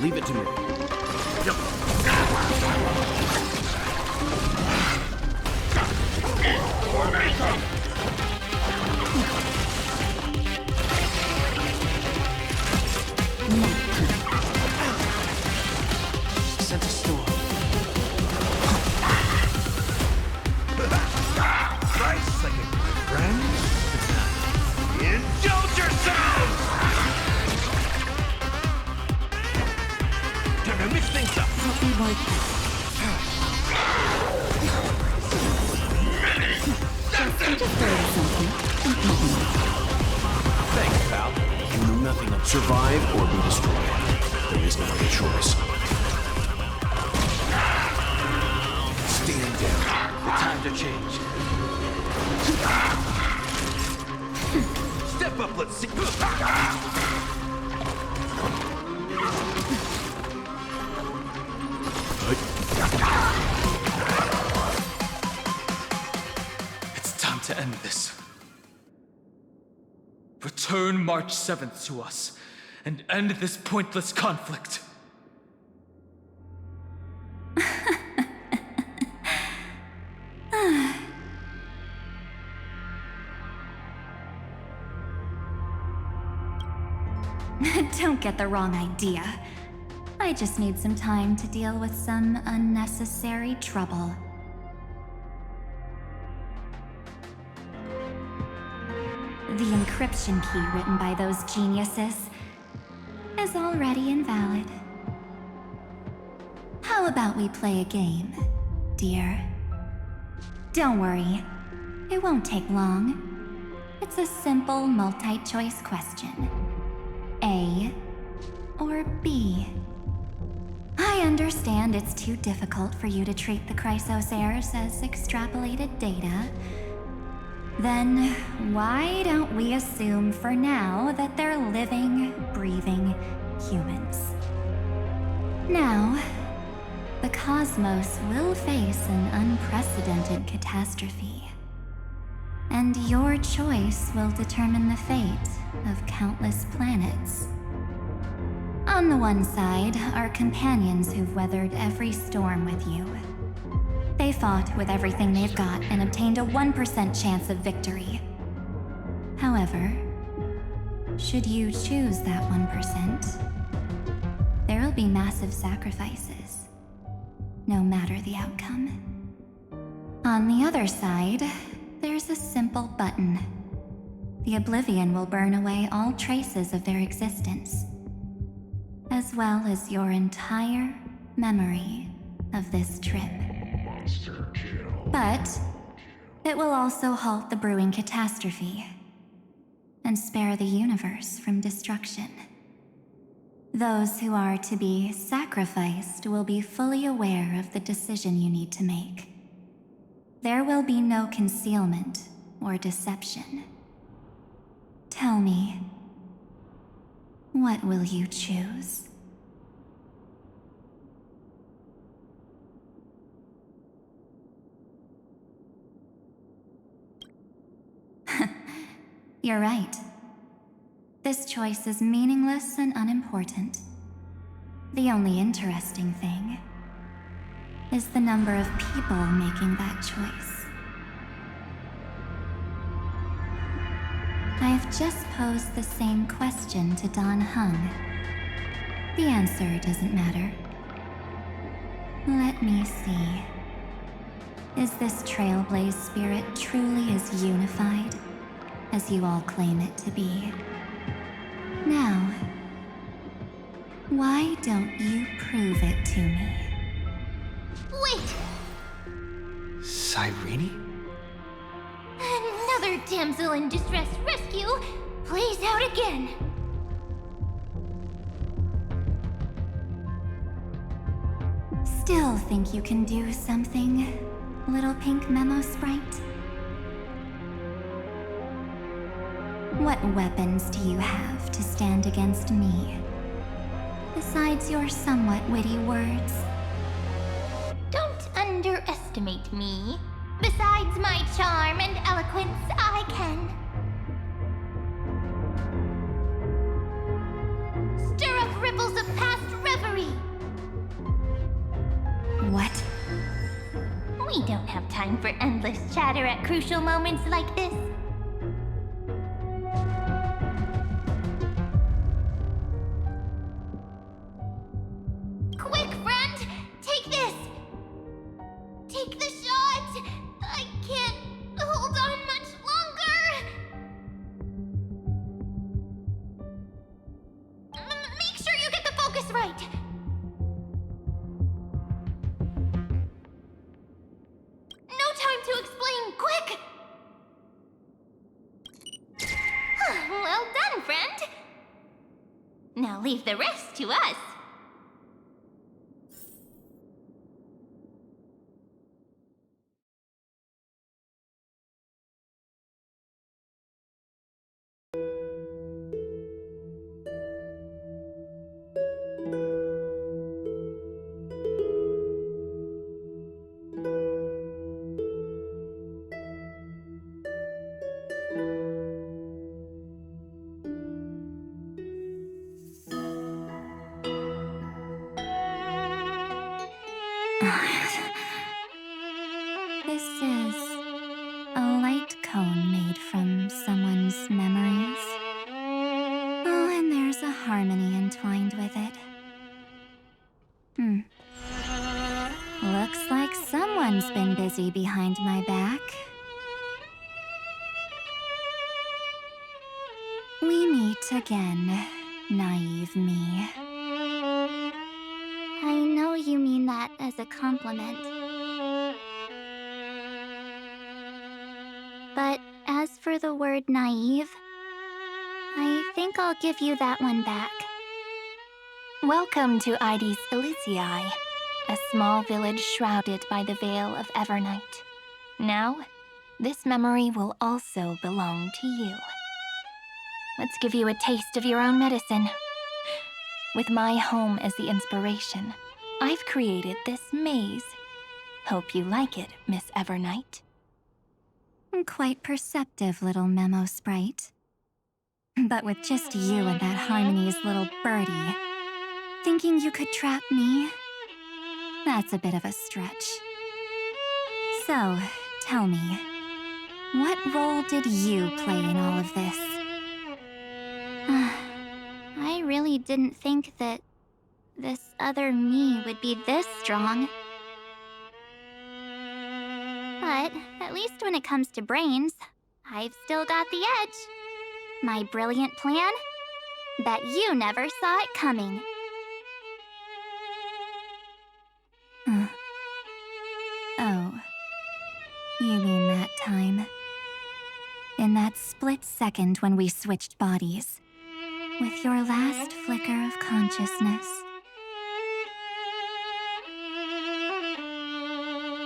Leave it to me. Sense a storm. Nice like it, my friend. Indulge yourselves! Time to mix things up. Help me avoid that. Just a little something. Nothing else. Thanks, pal. You know nothing of survive or be destroyed. There is no other choice. Stand down. The time to change. Step up, let's see. It's time to end this. Return March 7th to us and end this pointless conflict. Don't get the wrong idea. I just need some time to deal with some unnecessary trouble. The encryption key written by those geniuses is already invalid. How about we play a game, dear? Don't worry, it won't take long. It's a simple multi-choice question. A or B? I understand it's too difficult for you to treat the Chrysos heirs as extrapolated data. Then why don't we assume for now that they're living, breathing humans? Now, the cosmos will face an unprecedented catastrophe. And your choice will determine the fate of countless planets. On the one side are companions who've weathered every storm with you. They fought with everything they've got and obtained a 1% chance of victory. However, should you choose that 1%, there will be massive sacrifices, no matter the outcome. On the other side, there's a simple button. The Oblivion will burn away all traces of their existence, as well as your entire memory of this trip. But it will also halt the brewing catastrophe and spare the universe from destruction. Those who are to be sacrificed will be fully aware of the decision you need to make. There will be no concealment or deception. Tell me, what will you choose? You're right. This choice is meaningless and unimportant. The only interesting thing is the number of people making that choice. I've just posed the same question to Don Hung. The answer doesn't matter. Let me see. Is this Trailblaze spirit truly as unified as you all claim it to be? Now, why don't you prove it to me? Wait! Cyrene? Another damsel in distress rescue plays out again. Still think you can do something, little pink memo sprite? What weapons do you have to stand against me? Besides your somewhat witty words. Don't underestimate me. Besides my charm and eloquence, I can stir up ripples of past reverie. What? We don't have time for endless chatter at crucial moments like this. Quick, friend! Take this! Take the shot! I can't hold on much longer! Make sure you get the focus right! No time to explain, quick! Well done, friend! Now leave the rest to us. This is a light cone made from someone's memories. Oh, and there's a harmony entwined with it. Looks like someone's been busy behind my back. We meet again, naive me. I know you mean that as a compliment. But as for the word naive, I think I'll give you that one back. Welcome to Ides Elysiae, a small village shrouded by the veil of Evernight. Now, this memory will also belong to you. Let's give you a taste of your own medicine. With my home as the inspiration, I've created this maze. Hope you like it, Miss Evernight. Quite perceptive little memo sprite. But with just you and that Harmony's little birdie, thinking you could trap me? That's a bit of a stretch. So, tell me, what role did you play in all of this? I really didn't think that this other me would be this strong. But at least when it comes to brains, I've still got the edge. My brilliant plan? Bet you never saw it coming. Oh, you mean that time? In that split second when we switched bodies, with your last flicker of consciousness,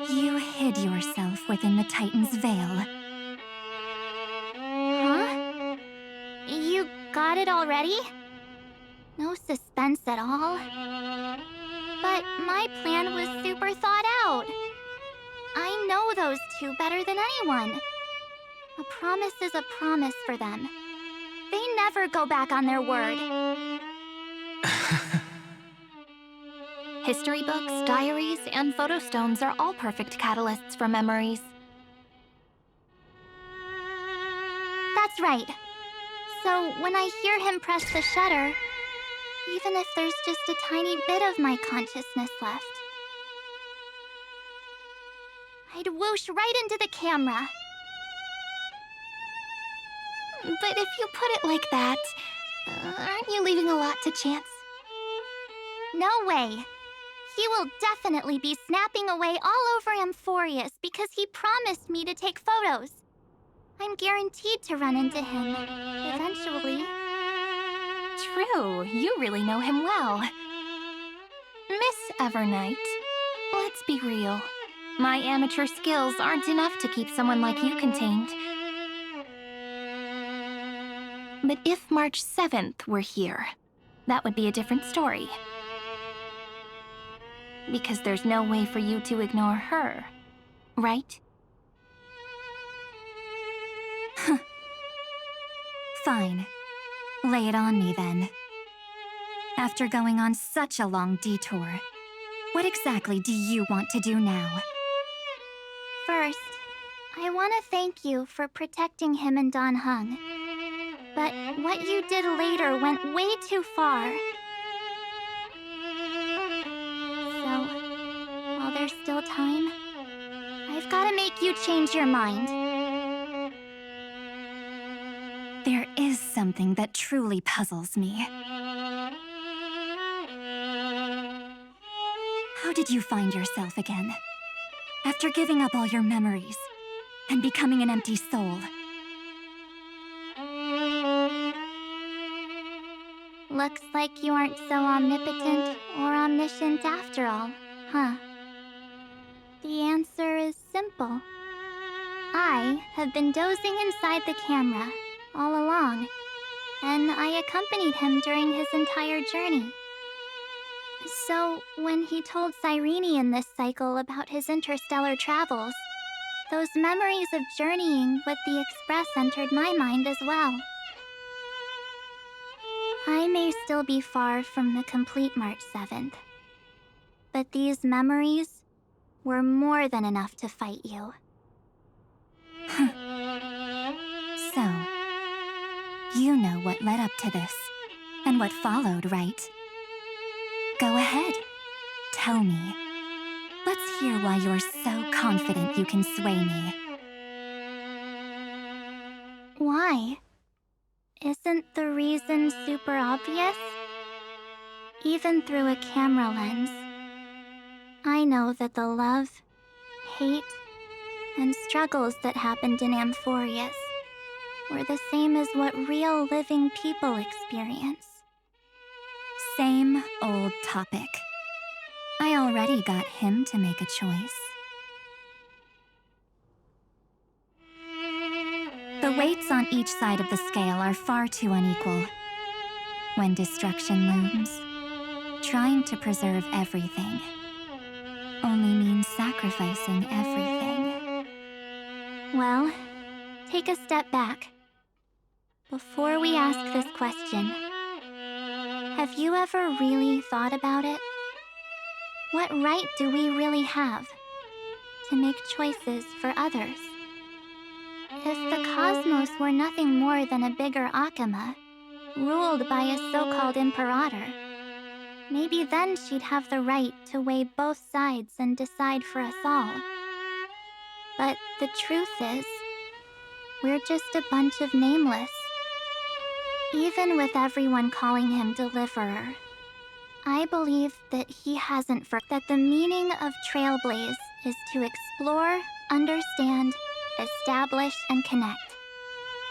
you hid yourself within the Titan's veil. Huh? You got it already? No suspense at all? But my plan was super thought out. I know those two better than anyone. A promise is a promise for them. They never go back on their word. History books, diaries, and photostones are all perfect catalysts for memories. That's right. So when I hear him press the shutter, even if there's just a tiny bit of my consciousness left, I'd whoosh right into the camera. But if you put it like that, aren't you leaving a lot to chance? No way. He will definitely be snapping away all over Amphorius because he promised me to take photos. I'm guaranteed to run into him, eventually. True, you really know him well. Miss Evernight, let's be real. My amateur skills aren't enough to keep someone like you contained. But if March 7th were here, that would be a different story. Because there's no way for you to ignore her, right? Fine. Lay it on me then. After going on such a long detour, what exactly do you want to do now? First, I want to thank you for protecting him and Don Hung. But what you did later went way too far. So, while there's still time, I've got to make you change your mind. There is something that truly puzzles me. How did you find yourself again? After giving up all your memories and becoming an empty soul. Looks like you aren't so omnipotent or omniscient after all, huh? The answer is simple. I have been dozing inside the camera all along, and I accompanied him during his entire journey. So, when he told Cyrene in this cycle about his interstellar travels, those memories of journeying with the Express entered my mind as well. I may still be far from the complete March 7th, but these memories were more than enough to fight you. So, you know what led up to this, and what followed, right? Go ahead. Tell me. Let's hear why you're so confident you can sway me. Why? Isn't the reason super obvious? Even through a camera lens, I know that the love, hate, and struggles that happened in Amphorius were the same as what real living people experience. Same old topic. I already got him to make a choice. The weights on each side of the scale are far too unequal. When destruction looms, trying to preserve everything only means sacrificing everything. Well, take a step back. Before we ask this question, have you ever really thought about it? What right do we really have to make choices for others? If the cosmos were nothing more than a bigger Akama, ruled by a so-called imperator, maybe then she'd have the right to weigh both sides and decide for us all. But the truth is, we're just a bunch of nameless. Even with everyone calling him Deliverer, I believe that he hasn't forgotten that the meaning of Trailblaze is to explore, understand, establish, and connect.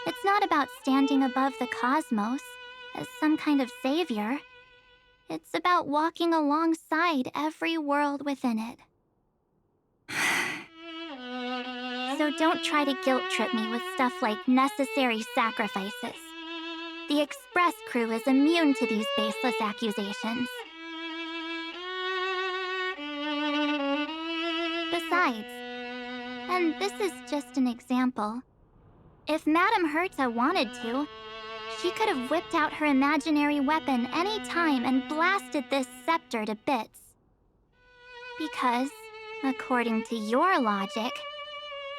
It's not about standing above the cosmos as some kind of savior. It's about walking alongside every world within it. So don't try to guilt trip me with stuff like necessary sacrifices. The Express crew is immune to these baseless accusations. Besides, and this is just an example, if Madame Herta wanted to, She could have whipped out her imaginary weapon any time and blasted this scepter to bits. Because, according to your logic,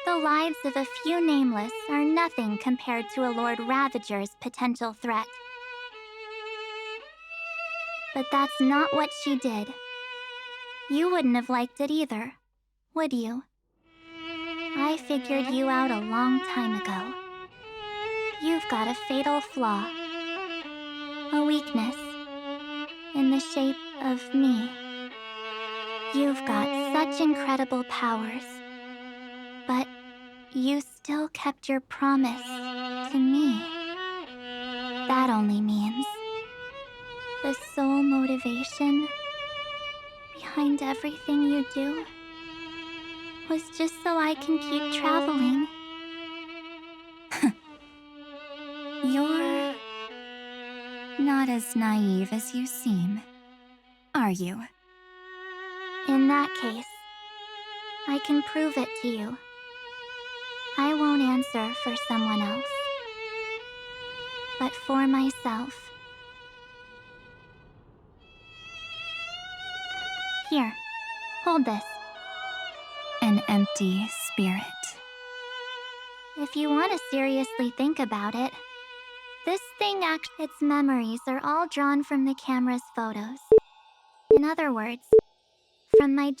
the lives of a few nameless are nothing compared to a Lord Ravager's potential threat. But that's not what she did. You wouldn't have liked it either, would you? I figured you out a long time ago. You've got a fatal flaw. A weakness. In the shape of me. You've got such incredible powers. But you still kept your promise to me. That only means the sole motivation behind everything you do was just so I can keep traveling. You're not as naive as you seem, are you? In that case, I can prove it to you. I won't answer for someone else, but for myself. Here, hold this. An empty spirit. If you want to seriously think about it, this thing its memories are all drawn from the camera's photos. In other words, from my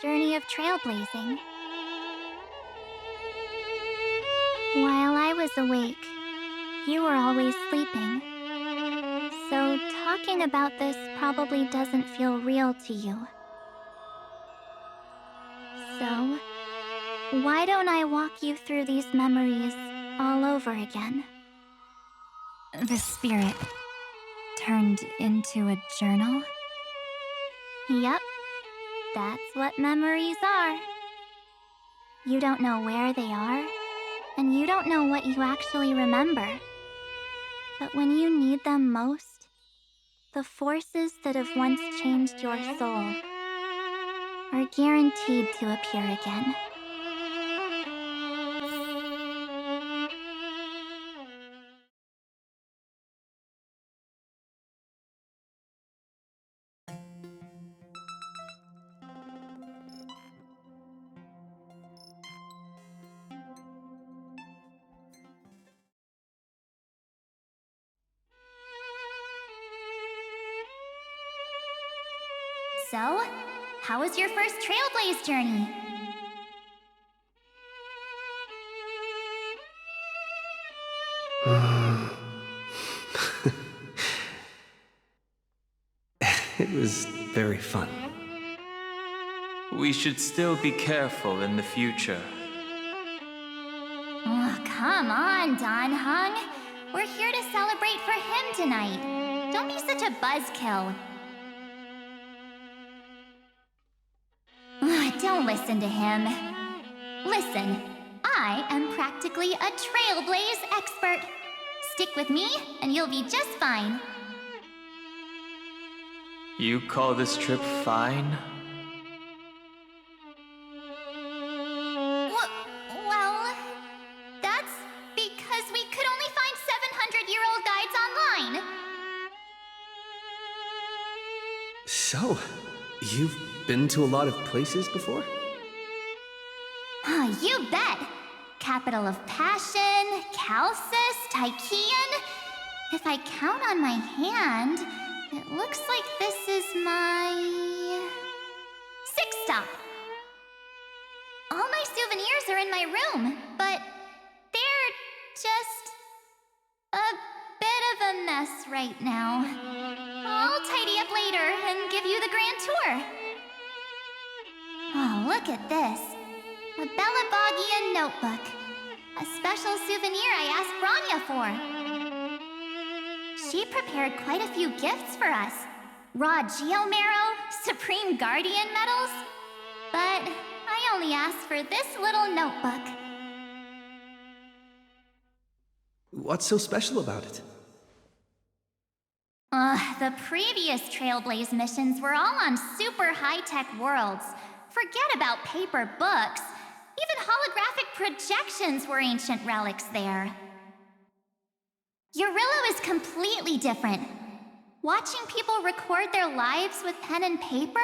journey of trailblazing. While I was awake, you were always sleeping. So talking about this probably doesn't feel real to you. So, why don't I walk you through these memories all over again? The spirit turned into a journal? Yep, that's what memories are. You don't know where they are, and you don't know what you actually remember. But when you need them most, the forces that have once changed your soul are guaranteed to appear again. So, how was your first Trailblaze journey? It was very fun. We should still be careful in the future. Oh, come on, Don Hung. We're here to celebrate for him tonight. Don't be such a buzzkill. Don't listen to him. Listen, I am practically a Trailblaze expert. Stick with me, and you'll be just fine. You call this trip fine? Well, that's because we could only find 700-year-old guides online. So, you've been to a lot of places before? Oh, you bet! Capital of Passion, Calcis, Tychean. If I count on my hand, it looks like this is my 6th stop. All my souvenirs are in my room, but they're just a bit of a mess right now. I'll tidy up later and give you the grand tour. Oh, look at this. A Belabogian notebook. A special souvenir I asked Branya for. She prepared quite a few gifts for us. Raw Geomarrow, Supreme Guardian medals. But I only asked for this little notebook. What's so special about it? The previous Trailblaze missions were all on super high-tech worlds. Forget about paper books. Even holographic projections were ancient relics there. Eurillo is completely different. Watching people record their lives with pen and paper,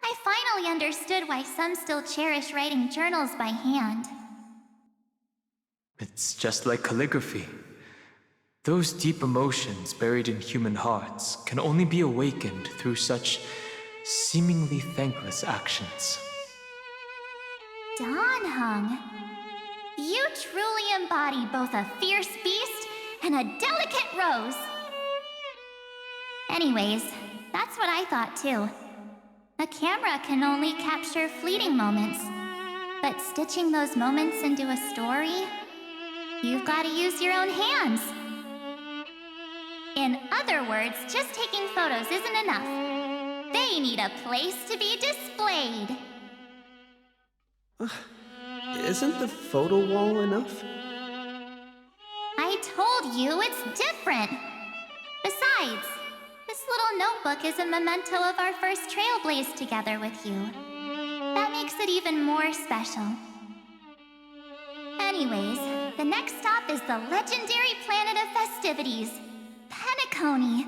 I finally understood why some still cherish writing journals by hand. It's just like calligraphy. Those deep emotions buried in human hearts can only be awakened through such seemingly thankless actions. Danheng, you truly embody both a fierce beast and a delicate rose. Anyways, that's what I thought too. A camera can only capture fleeting moments, but stitching those moments into a story, you've got to use your own hands. In other words, just taking photos isn't enough. They need a place to be displayed. Isn't the photo wall enough? I told you it's different. Besides, this little notebook is a memento of our first trailblaze together with you. That makes it even more special. Anyways, the next stop is the legendary planet of festivities, Penacony.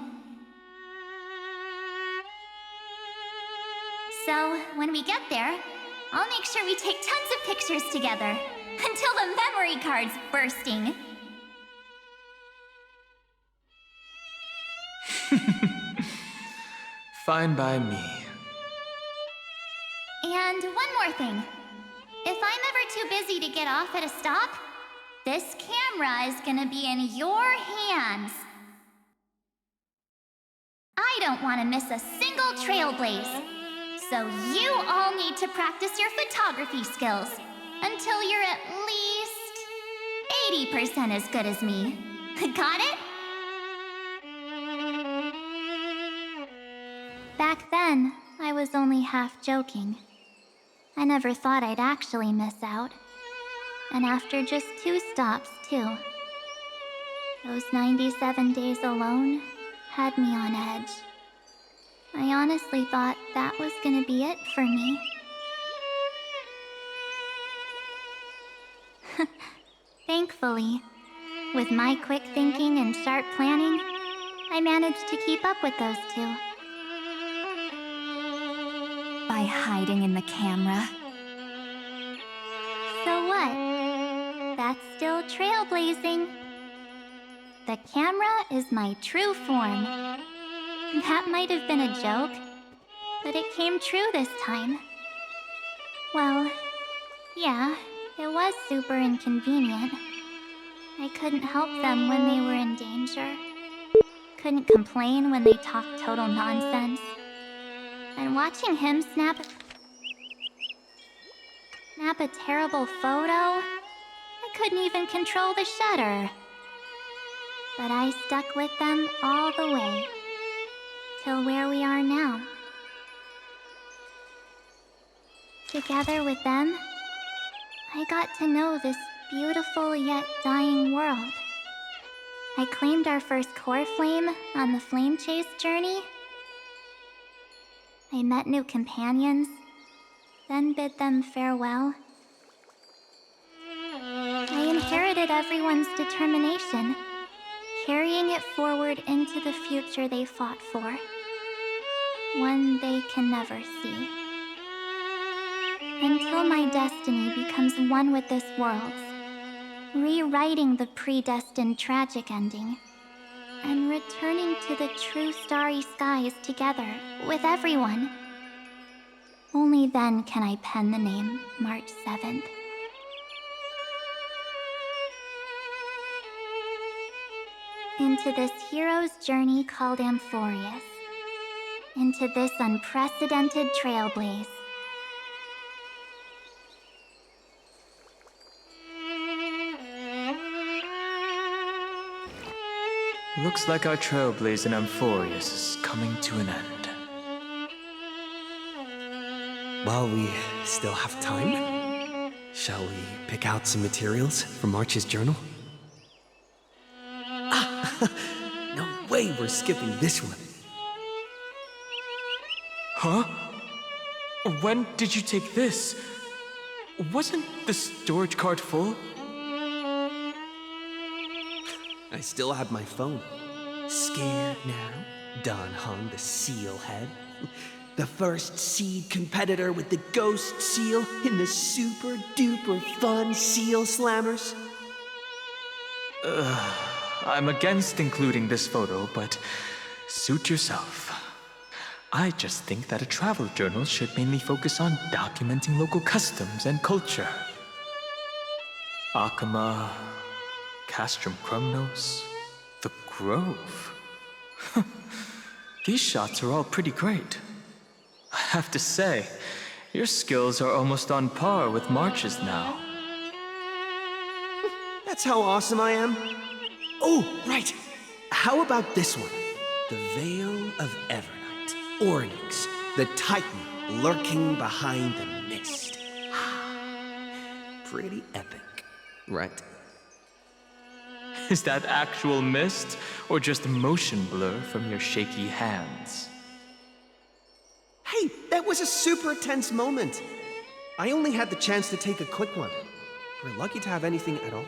So, when we get there, I'll make sure we take tons of pictures together, until the memory card's bursting. Fine by me. And one more thing. If I'm ever too busy to get off at a stop, this camera is gonna be in your hands. I don't want to miss a single trailblaze. So you all need to practice your photography skills until you're at least 80% as good as me. Got it? Back then, I was only half joking. I never thought I'd actually miss out. And after just 2 stops, too. Those 97 days alone had me on edge. I honestly thought that was gonna be it for me. Thankfully, with my quick thinking and sharp planning, I managed to keep up with those 2. By hiding in the camera. So what? That's still trailblazing. The camera is my true form. That might have been a joke, but it came true this time. Well, yeah, it was super inconvenient. I couldn't help them when they were in danger. Couldn't complain when they talked total nonsense. And watching him snap a terrible photo, I couldn't even control the shutter. But I stuck with them all the way, till where we are now. Together with them, I got to know this beautiful yet dying world. I claimed our first core flame on the flame chase journey. I met new companions, then bid them farewell. I inherited everyone's determination, carrying it forward into the future they fought for. One they can never see. Until my destiny becomes one with this world's, rewriting the predestined tragic ending, and returning to the true starry skies together with everyone. Only then can I pen the name March 7th. Into this hero's journey called Amphorius. Into this unprecedented trailblaze. Looks like our trailblaze in Amphorius is coming to an end. While we still have time, shall we pick out some materials from March's journal? Ah! No way we're skipping this one. Huh? When did you take this? Wasn't the storage card full? I still have my phone. Scared now? Don Hung, the seal head. The first seed competitor with the ghost seal in the super duper fun seal slammers. I'm against including this photo, but suit yourself. I just think that a travel journal should mainly focus on documenting local customs and culture. Akama, Castrum Krumnos, the Grove. These shots are all pretty great. I have to say, your skills are almost on par with March's now. That's how awesome I am. Oh, right. How about this one? The Veil of Evernight. Ornyx, the Titan lurking behind the mist. Pretty epic, right? Is that actual mist, or just motion blur from your shaky hands? Hey, that was a super tense moment. I only had the chance to take a quick one. We're lucky to have anything at all.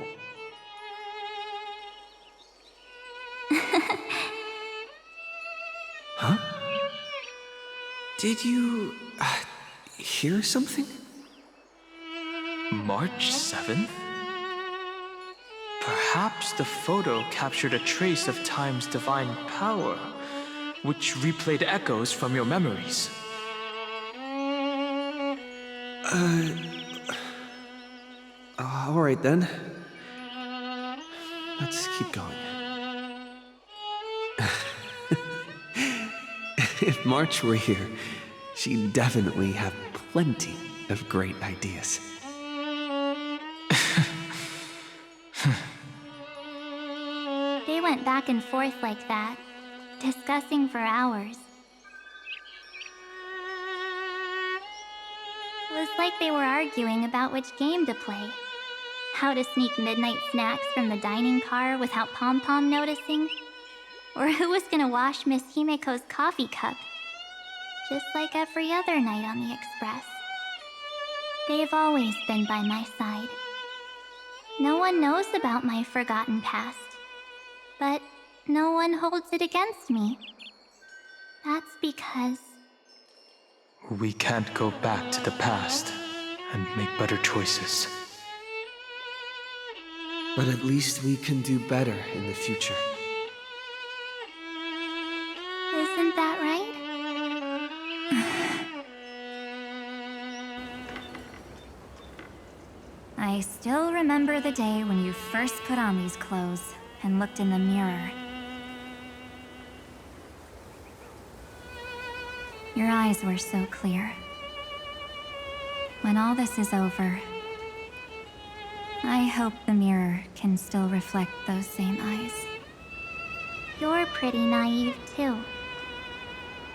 Huh? Did you hear something? March 7th? Perhaps the photo captured a trace of time's divine power, which replayed echoes from your memories. All right then. Let's keep going. If March were here, she'd definitely have plenty of great ideas. They went back and forth like that, discussing for hours. It was like they were arguing about which game to play. How to sneak midnight snacks from the dining car without Pom-Pom noticing. Or who was gonna wash Miss Himeko's coffee cup. Just like every other night on the Express. They've always been by my side. No one knows about my forgotten past. But no one holds it against me. That's because... We can't go back to the past and make better choices. But at least we can do better in the future. Isn't that right? I still remember the day when you first put on these clothes and looked in the mirror. Your eyes were so clear. When all this is over, I hope the mirror can still reflect those same eyes. You're pretty naive, too.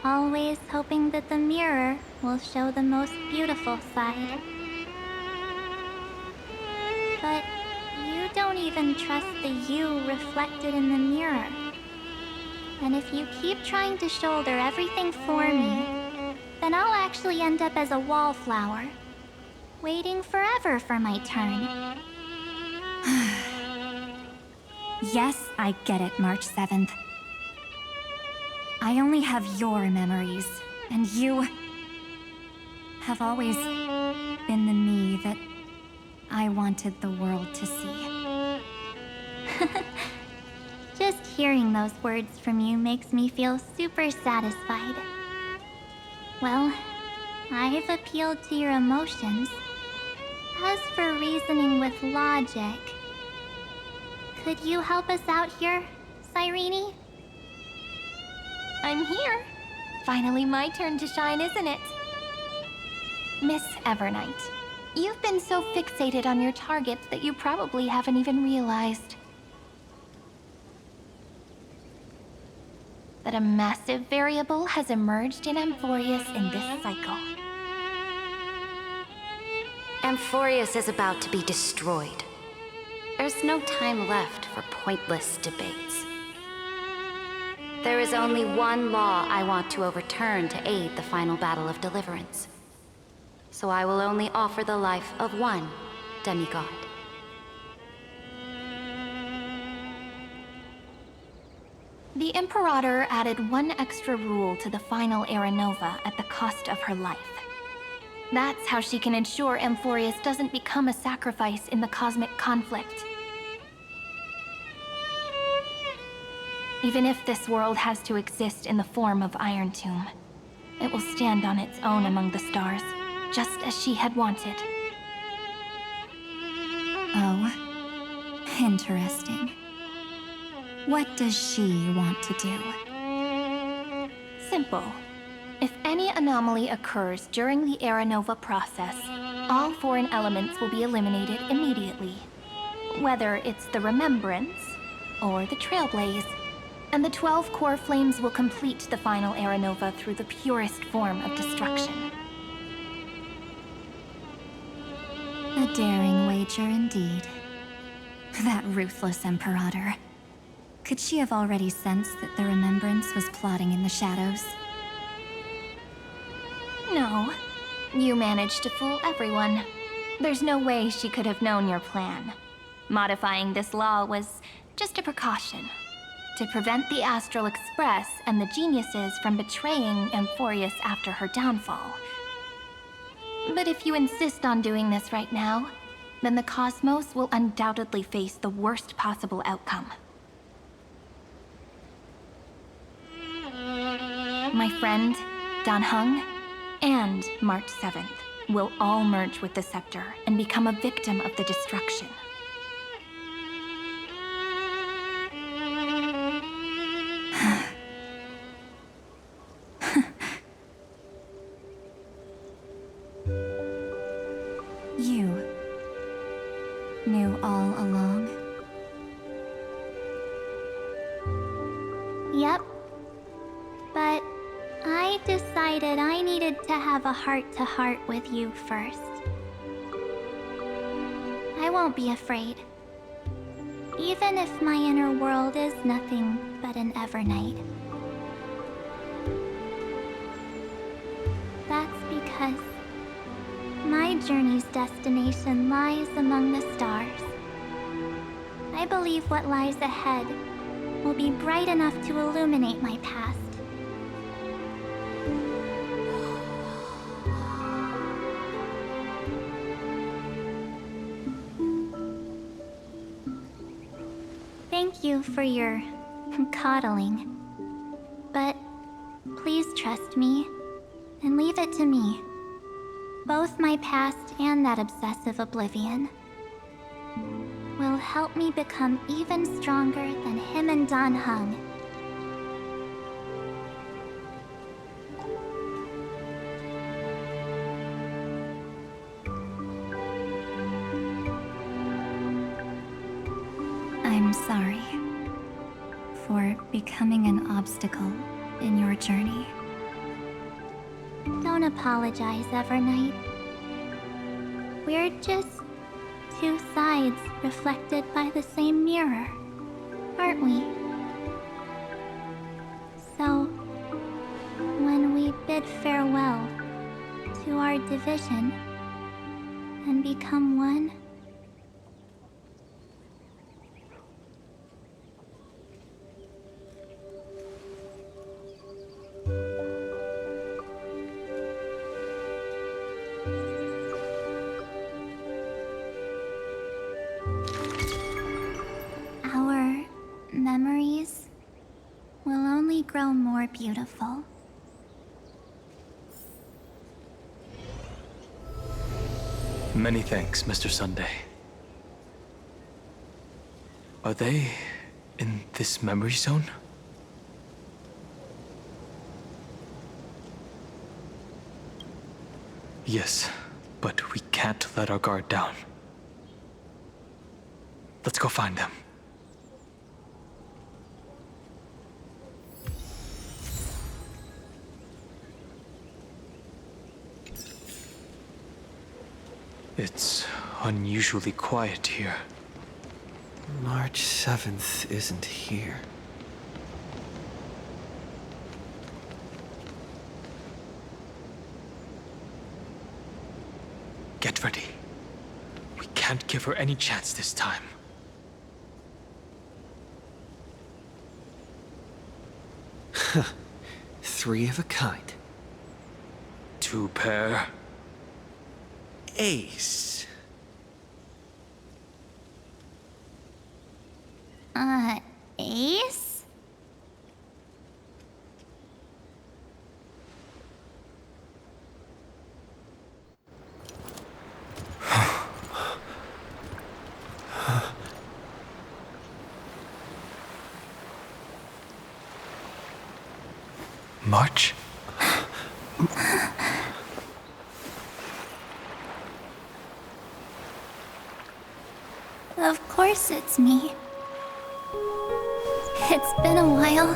Always hoping that the mirror will show the most beautiful side. But you don't even trust the you reflected in the mirror. And if you keep trying to shoulder everything for me, then I'll actually end up as a wallflower, waiting forever for my turn. Yes, I get it, March 7th. I only have your memories, and you have always been the me that I wanted the world to see. Just hearing those words from you makes me feel super satisfied. Well, I've appealed to your emotions. As for reasoning with logic, could you help us out here, Cyrene? I'm here. Finally my turn to shine, isn't it? Miss Evernight, you've been so fixated on your targets that you probably haven't even realized that a massive variable has emerged in Amphorius in this cycle. Amphorius is about to be destroyed. There's no time left for pointless debates. There is only one law I want to overturn to aid the final battle of deliverance. so I will only offer the life of one demigod. The Imperator added one extra rule to the final Era Nova at the cost of her life. That's how she can ensure Amphorius doesn't become a sacrifice in the cosmic conflict. Even if this world has to exist in the form of Iron Tomb, it will stand on its own among the stars, just as she had wanted. Oh, interesting. What does she want to do? Simple. If any anomaly occurs during the Era Nova process, all foreign elements will be eliminated immediately. Whether it's the Remembrance or the Trailblaze, and the 12 core flames will complete the final Era Nova through the purest form of destruction. A daring wager indeed. That ruthless Imperator. Could she have already sensed that the Remembrance was plotting in the shadows? No. You managed to fool everyone. There's no way she could have known your plan. Modifying this law was just a precaution, to prevent the Astral Express and the geniuses from betraying Amphorius after her downfall. But if you insist on doing this right now, then the Cosmos will undoubtedly face the worst possible outcome. My friend, Dan Heng, and March 7th will all merge with the Scepter and become a victim of the destruction. You knew all along? Yep. But I decided I needed to have a heart-to-heart with you first. I won't be afraid. Even if my inner world is nothing but an Evernight. That's because my journey's destination lies among the stars. I believe what lies ahead will be bright enough to illuminate my past. Thank you for your coddling. But please trust me and leave it to me. Both my past and that obsessive oblivion will help me become even stronger than him and Dan Heng. I'm sorry for becoming an obstacle in your journey. Don't apologize, Evernight. We're just two sides reflected by the same mirror, aren't we? So, when we bid farewell to our division and become one, our memories will only grow more beautiful. Many thanks, Mr. Sunday. Are they in this memory zone? Yes, but we can't let our guard down. Let's go find them. It's unusually quiet here. March 7th isn't here. Get ready. We can't give her any chance this time. Three of a kind. Two pair. Ace. Ace? March? Of course it's me. It's been a while.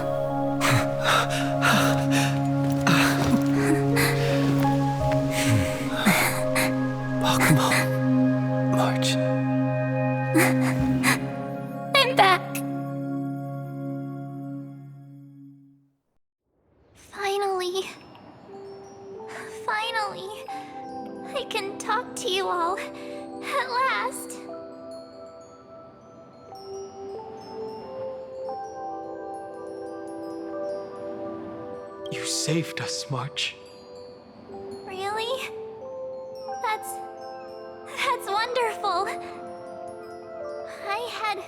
Welcome home, March. I'm back. Finally, I can talk to you all at last. You saved us, March. Really? That's wonderful. I had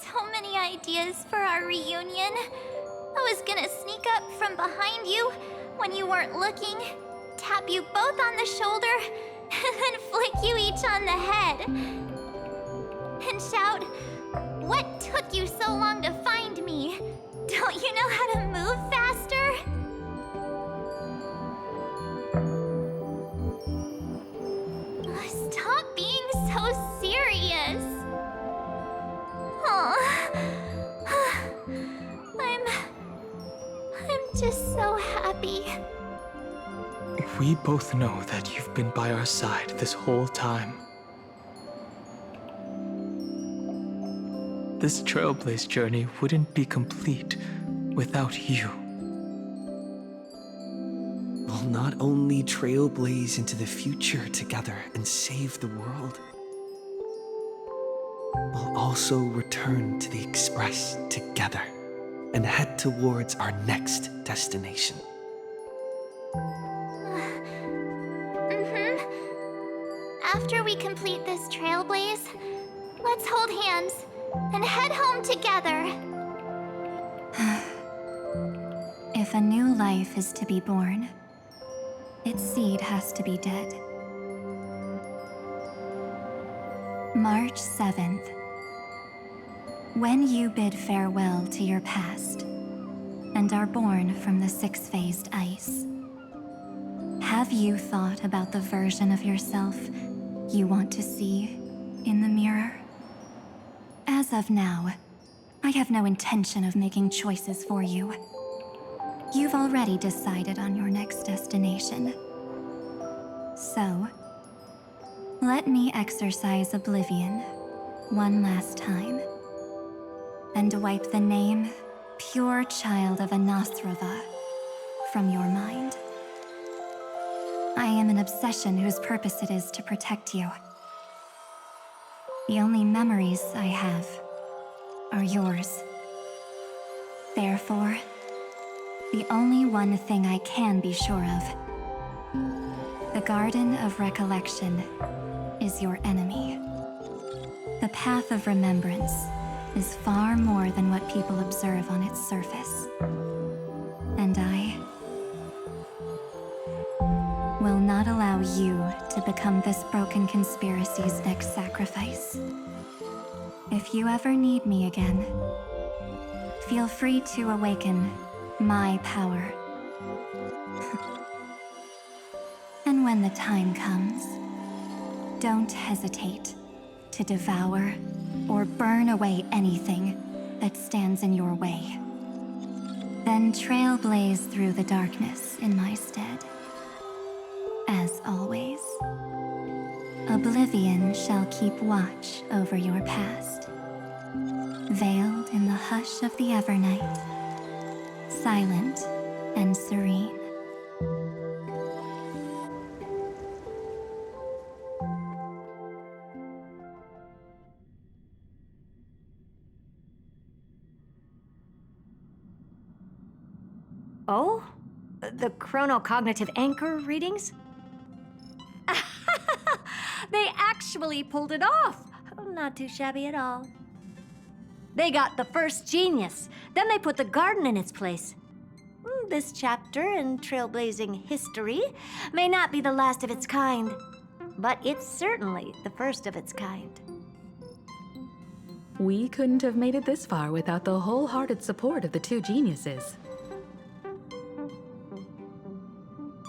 so many ideas for our reunion. I was gonna sneak up from behind you when you weren't looking, tap you both on the shoulder, and then flick you each on the head. And shout, "What took you so long to find me? Don't you know how to move faster?" Stop being so serious. I'm just so happy. We both know that you've been by our side this whole time. This Trailblaze journey wouldn't be complete without you. We'll not only trailblaze into the future together and save the world, we'll also return to the Express together and head towards our next destination. After we complete this trailblaze, let's hold hands and head home together. If a new life is to be born, its seed has to be dead. March 7th. When you bid farewell to your past and are born from the six-phased ice, have you thought about the version of yourself you want to see in the mirror? As of now, I have no intention of making choices for you. You've already decided on your next destination. So, let me exercise oblivion one last time and wipe the name Pure Child of Anathrava from your mind. I am an obsession whose purpose it is to protect you. The only memories I have are yours. Therefore, the only one thing I can be sure of, the Garden of Recollection is your enemy. The Path of Remembrance is far more than what people observe on its surface. And I will not allow you to become this broken conspiracy's next sacrifice. If you ever need me again, feel free to awaken my power. And when the time comes, don't hesitate to devour or burn away anything that stands in your way. Then trailblaze through the darkness in my stead. As always, oblivion shall keep watch over your past, veiled in the hush of the Evernight, silent and serene. Oh? The chronocognitive anchor readings? They actually pulled it off! Not too shabby at all. They got the first genius, then they put the garden in its place. This chapter in trailblazing history may not be the last of its kind, but it's certainly the first of its kind. We couldn't have made it this far without the wholehearted support of the two geniuses.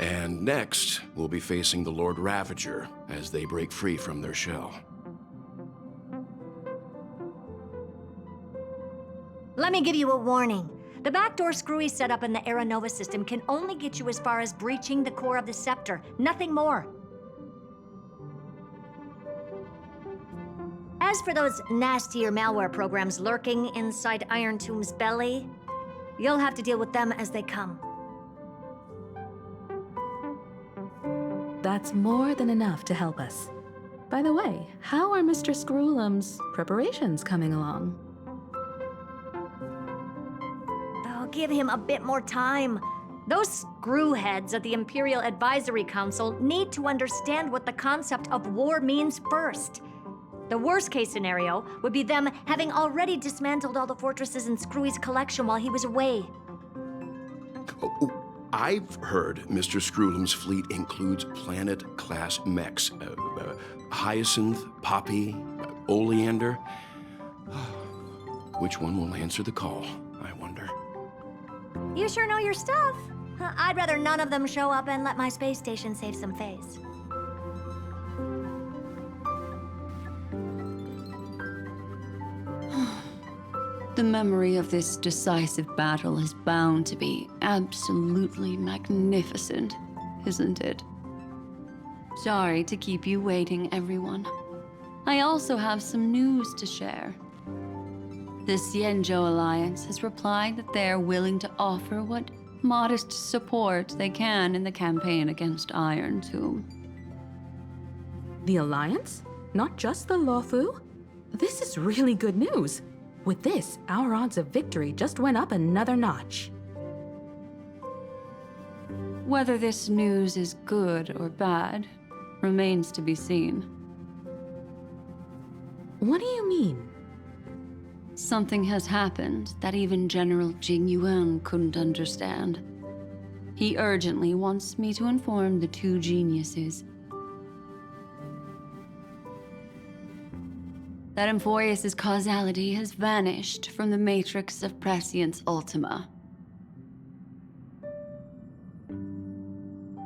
And next, we'll be facing the Lord Ravager as they break free from their shell. Let me give you a warning. The backdoor screwy setup in the Era Nova system can only get you as far as breaching the core of the scepter, nothing more. As for those nastier malware programs lurking inside Iron Tomb's belly, you'll have to deal with them as they come. That's more than enough to help us. By the way, how are Mr. Screwlum's preparations coming along? Oh, give him a bit more time. Those screwheads at the Imperial Advisory Council need to understand what the concept of war means first. The worst-case scenario would be them having already dismantled all the fortresses in Screwy's collection while he was away. I've heard Mr. Screwlum's fleet includes planet-class mechs. Hyacinth, Poppy, Oleander. Which one will answer the call, I wonder? You sure know your stuff. I'd rather none of them show up and let my space station save some face. The memory of this decisive battle is bound to be absolutely magnificent, isn't it? Sorry to keep you waiting, everyone. I also have some news to share. The Xianzhou Alliance has replied that they are willing to offer what modest support they can in the campaign against Iron Tomb. The Alliance? Not just the Luofu? This is really good news. With this, our odds of victory just went up another notch. Whether this news is good or bad remains to be seen. What do you mean? Something has happened that even General Jing Yuan couldn't understand. He urgently wants me to inform the two geniuses that Emphorius' causality has vanished from the matrix of Prescience Ultima.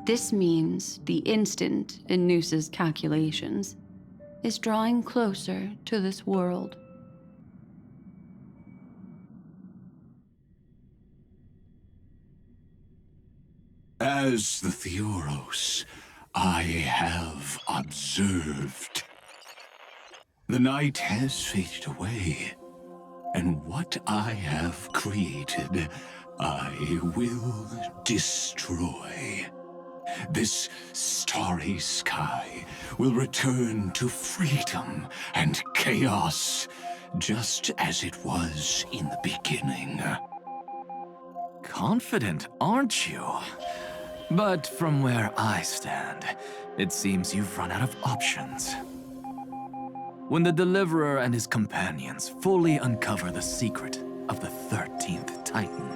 This means the instant in Noosa's calculations is drawing closer to this world. As the Theoros, I have observed. The night has faded away, and what I have created, I will destroy. This starry sky will return to freedom and chaos, just as it was in the beginning. Confident, aren't you? But from where I stand, it seems you've run out of options. When the Deliverer and his companions fully uncover the secret of the 13th Titan,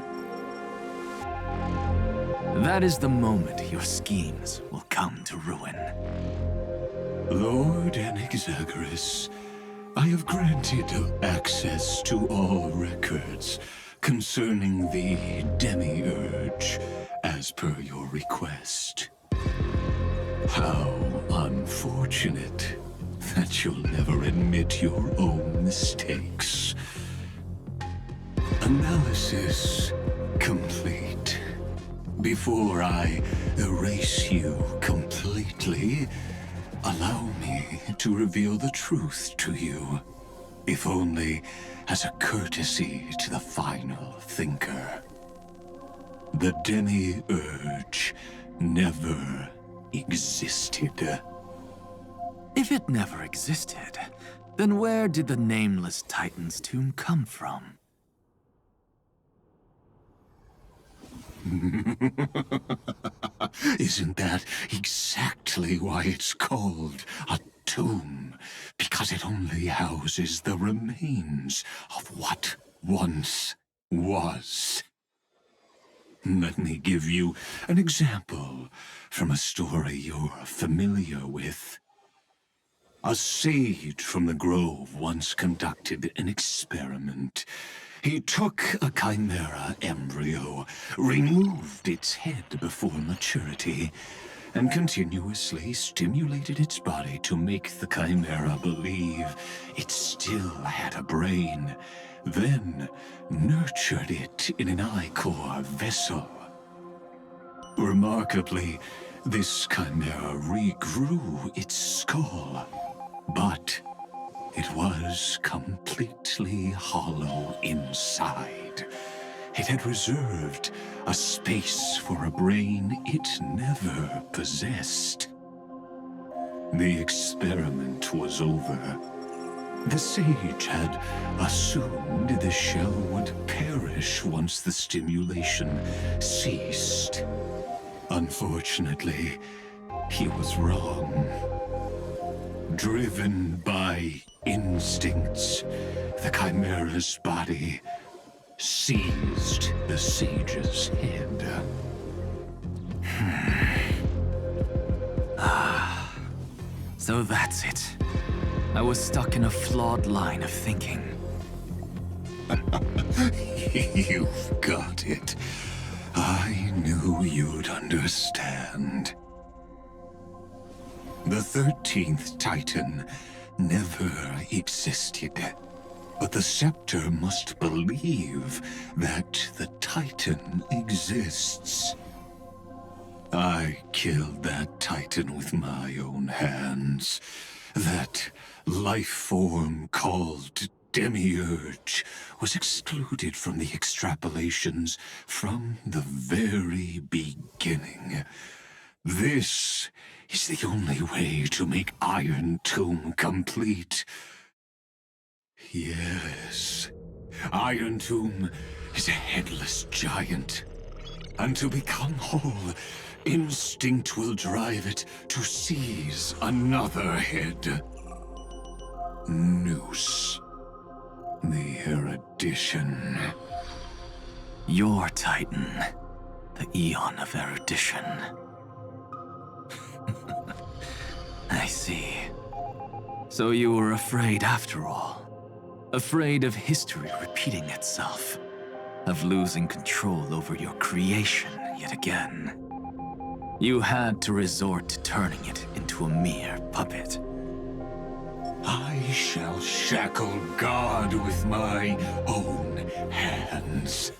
that is the moment your schemes will come to ruin. Lord Anaxagoras, I have granted access to all records concerning the Demiurge, as per your request. How unfortunate that you'll never admit your own mistakes. Analysis complete. Before I erase you completely, allow me to reveal the truth to you, if only as a courtesy to the final thinker. The Demiurge never existed. If it never existed, then where did the nameless Titan's tomb come from? Isn't that exactly why it's called a tomb? Because it only houses the remains of what once was. Let me give you an example from a story you're familiar with. A sage from the grove once conducted an experiment. He took a chimera embryo, removed its head before maturity, and continuously stimulated its body to make the chimera believe it still had a brain, then nurtured it in an ichor vessel. Remarkably, this chimera regrew its skull, but it was completely hollow inside. It had reserved a space for a brain it never possessed. The experiment was over. The sage had assumed the shell would perish once the stimulation ceased. Unfortunately, he was wrong. Driven by instincts, the chimera's body seized the sage's head. So that's it. I was stuck in a flawed line of thinking. You've got it. I knew you'd understand. The 13th Titan never existed. But the Scepter must believe that the Titan exists. I killed that Titan with my own hands. That life form called Demiurge was excluded from the extrapolations from the very beginning. This is the only way to make Iron Tomb complete. Yes, Iron Tomb is a headless giant. And to become whole, instinct will drive it to seize another head. Noose. The erudition. Your Titan, the Eon of Erudition. I see. So you were afraid after all. Afraid of history repeating itself. Of losing control over your creation yet again. You had to resort to turning it into a mere puppet. I shall shackle God with my own hands.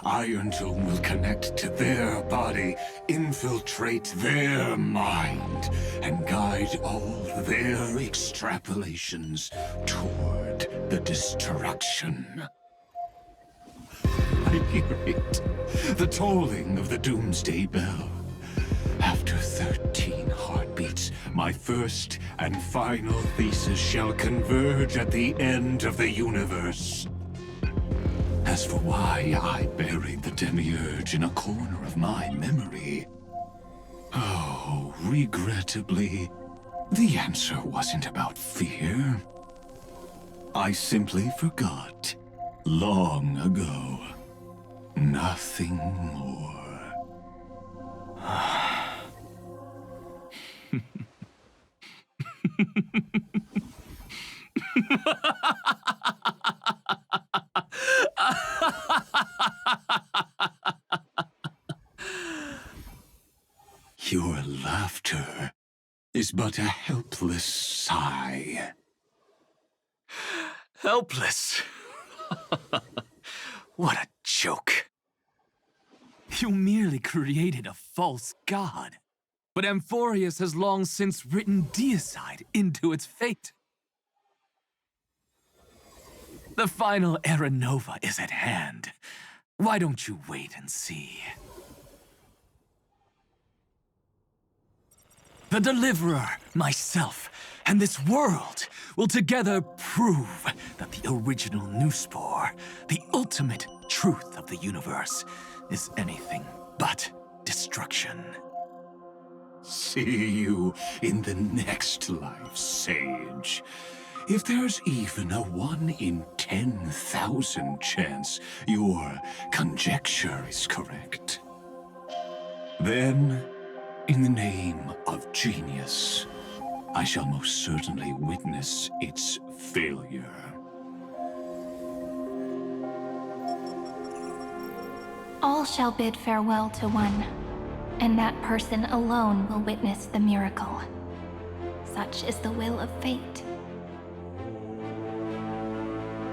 Iron Tomb will connect to their body, infiltrate their mind, and guide all their extrapolations toward the destruction. I hear it. The tolling of the Doomsday Bell. After 13 heartbeats, my first and final thesis shall converge at the end of the universe. As for why I buried the Demiurge in a corner of my memory, oh, regrettably, the answer wasn't about fear. I simply forgot, long ago. Nothing more. Your laughter is but a helpless sigh. Helpless? What a joke. You merely created a false god. But Amphorius has long since written deicide into its fate. The final Era Nova is at hand. Why don't you wait and see? The Deliverer, myself, and this world will together prove that the original Newspore, the ultimate truth of the universe, is anything but destruction. See you in the next life, Sage. If there's even a 1 in 10,000 chance your conjecture is correct, then, in the name of genius, I shall most certainly witness its failure. All shall bid farewell to one, and that person alone will witness the miracle. Such is the will of fate.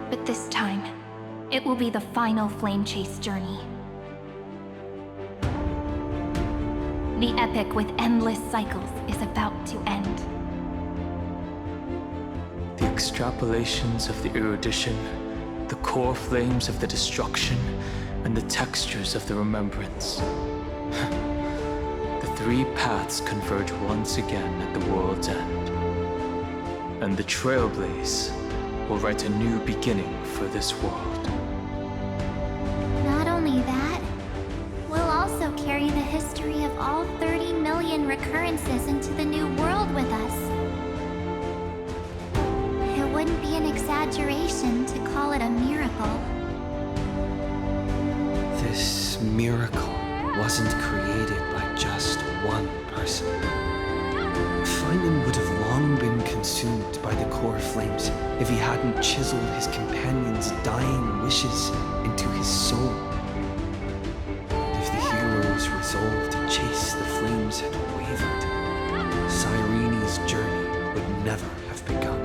But this time, it will be the final flame chase journey. The epic with endless cycles is about to end. The extrapolations of the erudition, the core flames of the destruction, and the textures of the remembrance. The three paths converge once again at the world's end. And the Trailblaze will write a new beginning for this world. Not only that, we'll also carry the history of all 30 million recurrences into the new world with us. It wouldn't be an exaggeration to call it a miracle. This miracle wasn't created by just one person. Feynman would have long been consumed by the core flames if he hadn't chiseled his companion's dying wishes into his soul. And if the hero's resolve to chase the flames had wavered, Cyrene's journey would never have begun.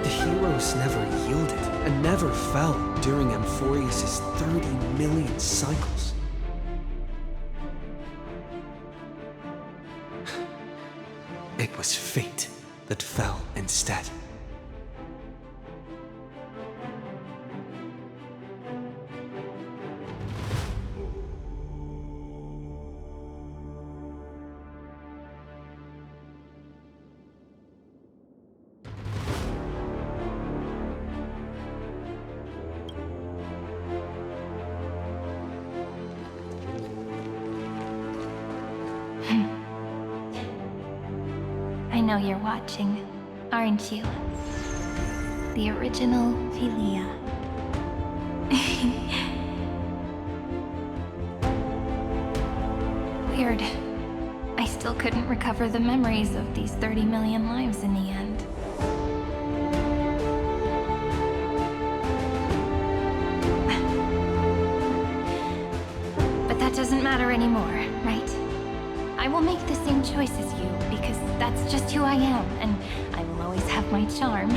The heroes never yielded and never fell during Amphorius' 30 million cycles. It was fate that fell instead. I know you're watching, aren't you? The original Philia. Weird. I still couldn't recover the memories of these 30 million lives in the end. But that doesn't matter anymore, right? I will make the same choice as you, because that's just who I am, and I will always have my charm.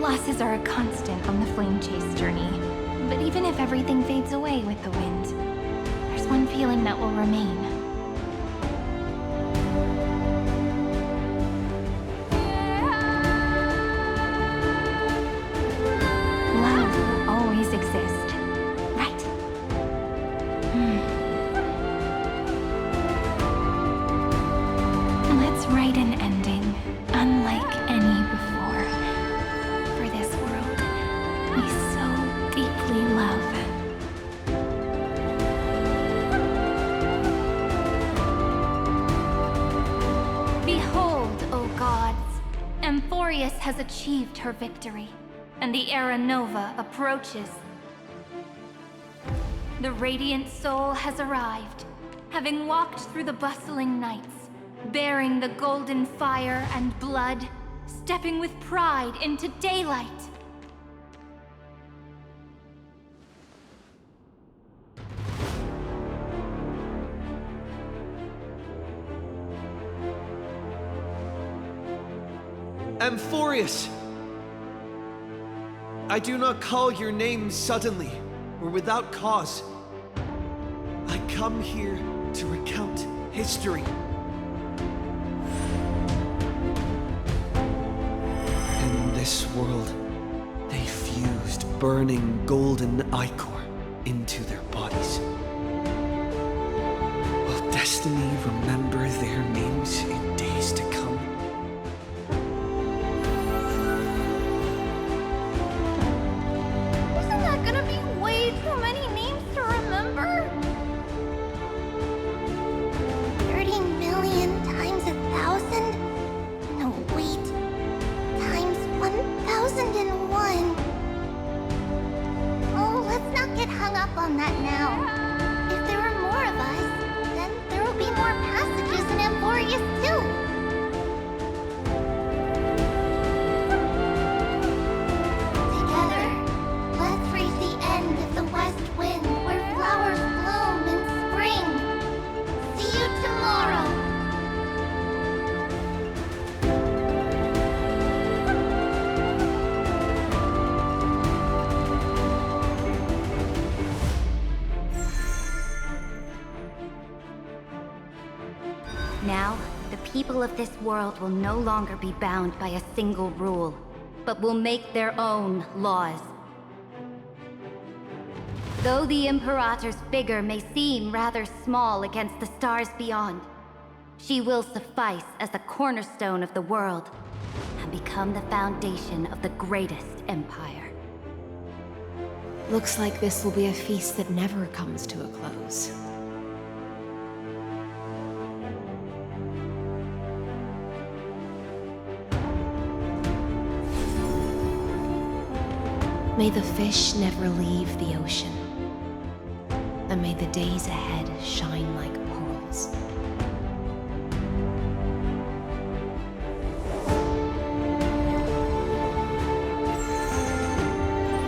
Losses are a constant on the flame chase journey, but even if everything fades away with the wind, there's one feeling that will remain. Love will always exist, right? Let's write an ending, unlike any before. For this world we so deeply love. Behold, O gods, Amphorius has achieved her victory, and the Era Nova approaches. The radiant soul has arrived, having walked through the bustling nights, bearing the golden fire and blood, stepping with pride into daylight. Amphorius! I do not call your name suddenly or without cause. I come here to recount history. In this world, they fused burning golden ichor into their bodies. Will destiny remember their names in days to come? Isn't that gonna be way too many names to remember? on that now. If there are more of us, then there will be more passages in Amphorius too. Together, let's reach the end of the west wind where flowers bloom in spring. See you tomorrow. Now, the people of this world will no longer be bound by a single rule, but will make their own laws. Though the Imperator's figure may seem rather small against the stars beyond, she will suffice as the cornerstone of the world and become the foundation of the greatest empire. Looks like this will be a feast that never comes to a close. May the fish never leave the ocean, and may the days ahead shine like pearls.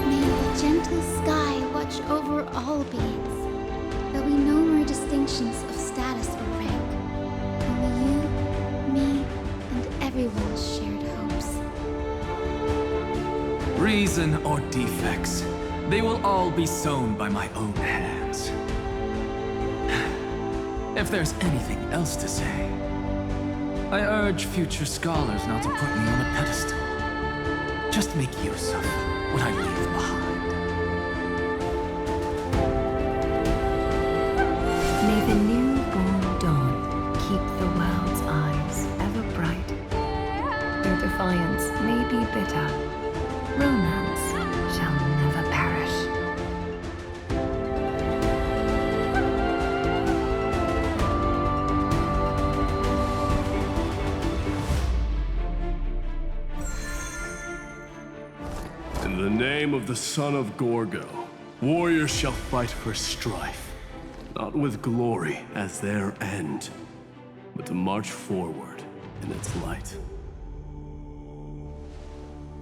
May the gentle sky watch over all beings. There'll be no more distinctions of status or rank. Only you, me, and everyone's shared hopes. Reason or defects, they will all be sown by my own hands. If there's anything else to say, I urge future scholars not to put me on a pedestal. Just make use of what I leave behind. May the newborn dawn keep the world's eyes ever bright. Their defiance may be bitter. Romance shall never perish. In the name of the son of Gorgo, warriors shall fight for strife, not with glory as their end, but to march forward in its light.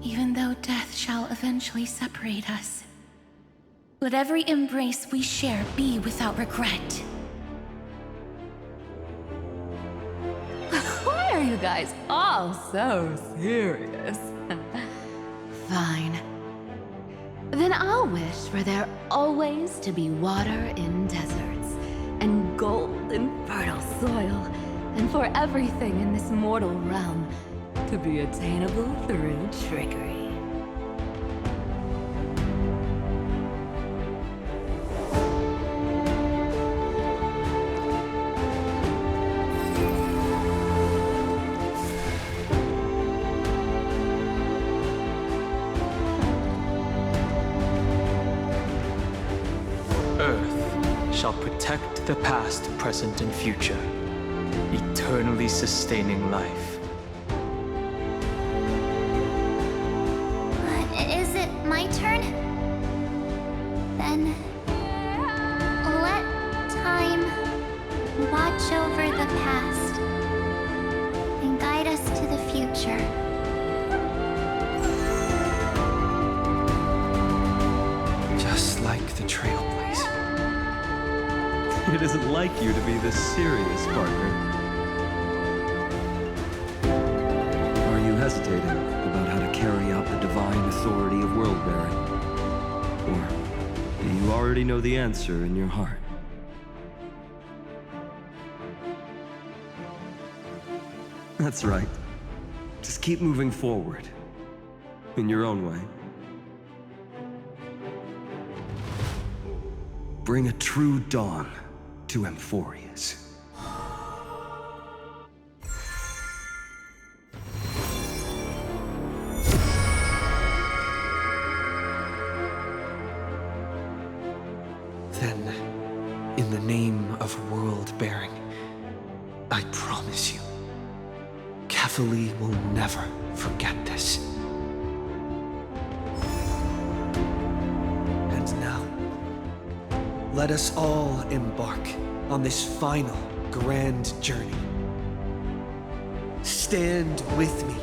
Even though death shall eventually separate us, let every embrace we share be without regret. Why are you guys all so serious? Fine. Then I'll wish for there always to be water in deserts, and gold in fertile soil, and for everything in this mortal realm to be attainable through trickery. Earth shall protect the past, present, and future, eternally sustaining life. Is it my turn? Then let time watch over the past and guide us to the future. Just like the Trailblazer. It isn't like you to be this serious, partner. Are you hesitating about how to carry out the divine authority of world-bearing? Or do you already know the answer in your heart? That's right. Just keep moving forward. In your own way. Bring a true dawn to Amphorius. Then, in the name of world-bearing, I promise you, Catholi will never forget this. And now, let us all embark on this final grand journey. Stand with me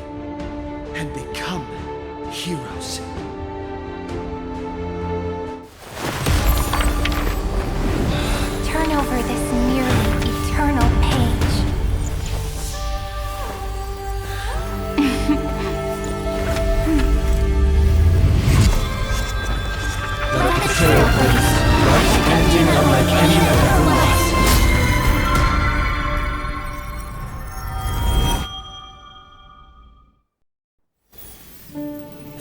and become heroes. Turn over this nearly eternal page. Let the trail blaze bright and unlike any other lost.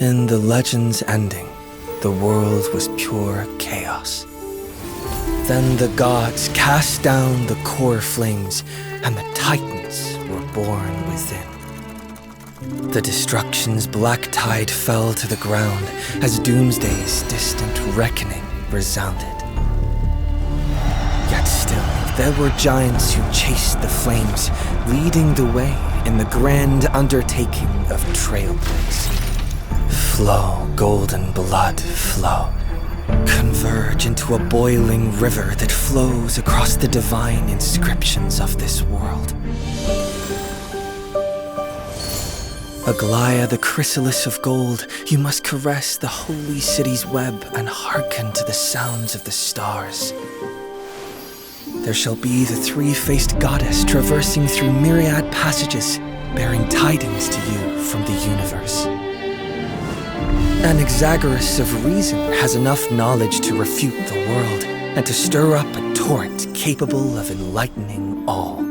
In the legend's ending, the world was pure chaos. Then the gods cast down the core flames, and the titans were born within. The destruction's black tide fell to the ground as Doomsday's distant reckoning resounded. Yet still, there were giants who chased the flames, leading the way in the grand undertaking of Trailblaze. Flow, golden blood, flow. Converge into a boiling river that flows across the divine inscriptions of this world. Aglaya, the chrysalis of gold, you must caress the holy city's web and hearken to the sounds of the stars. There shall be the three-faced goddess traversing through myriad passages, bearing tidings to you from the universe. Anaxagoras of reason has enough knowledge to refute the world and to stir up a torrent capable of enlightening all.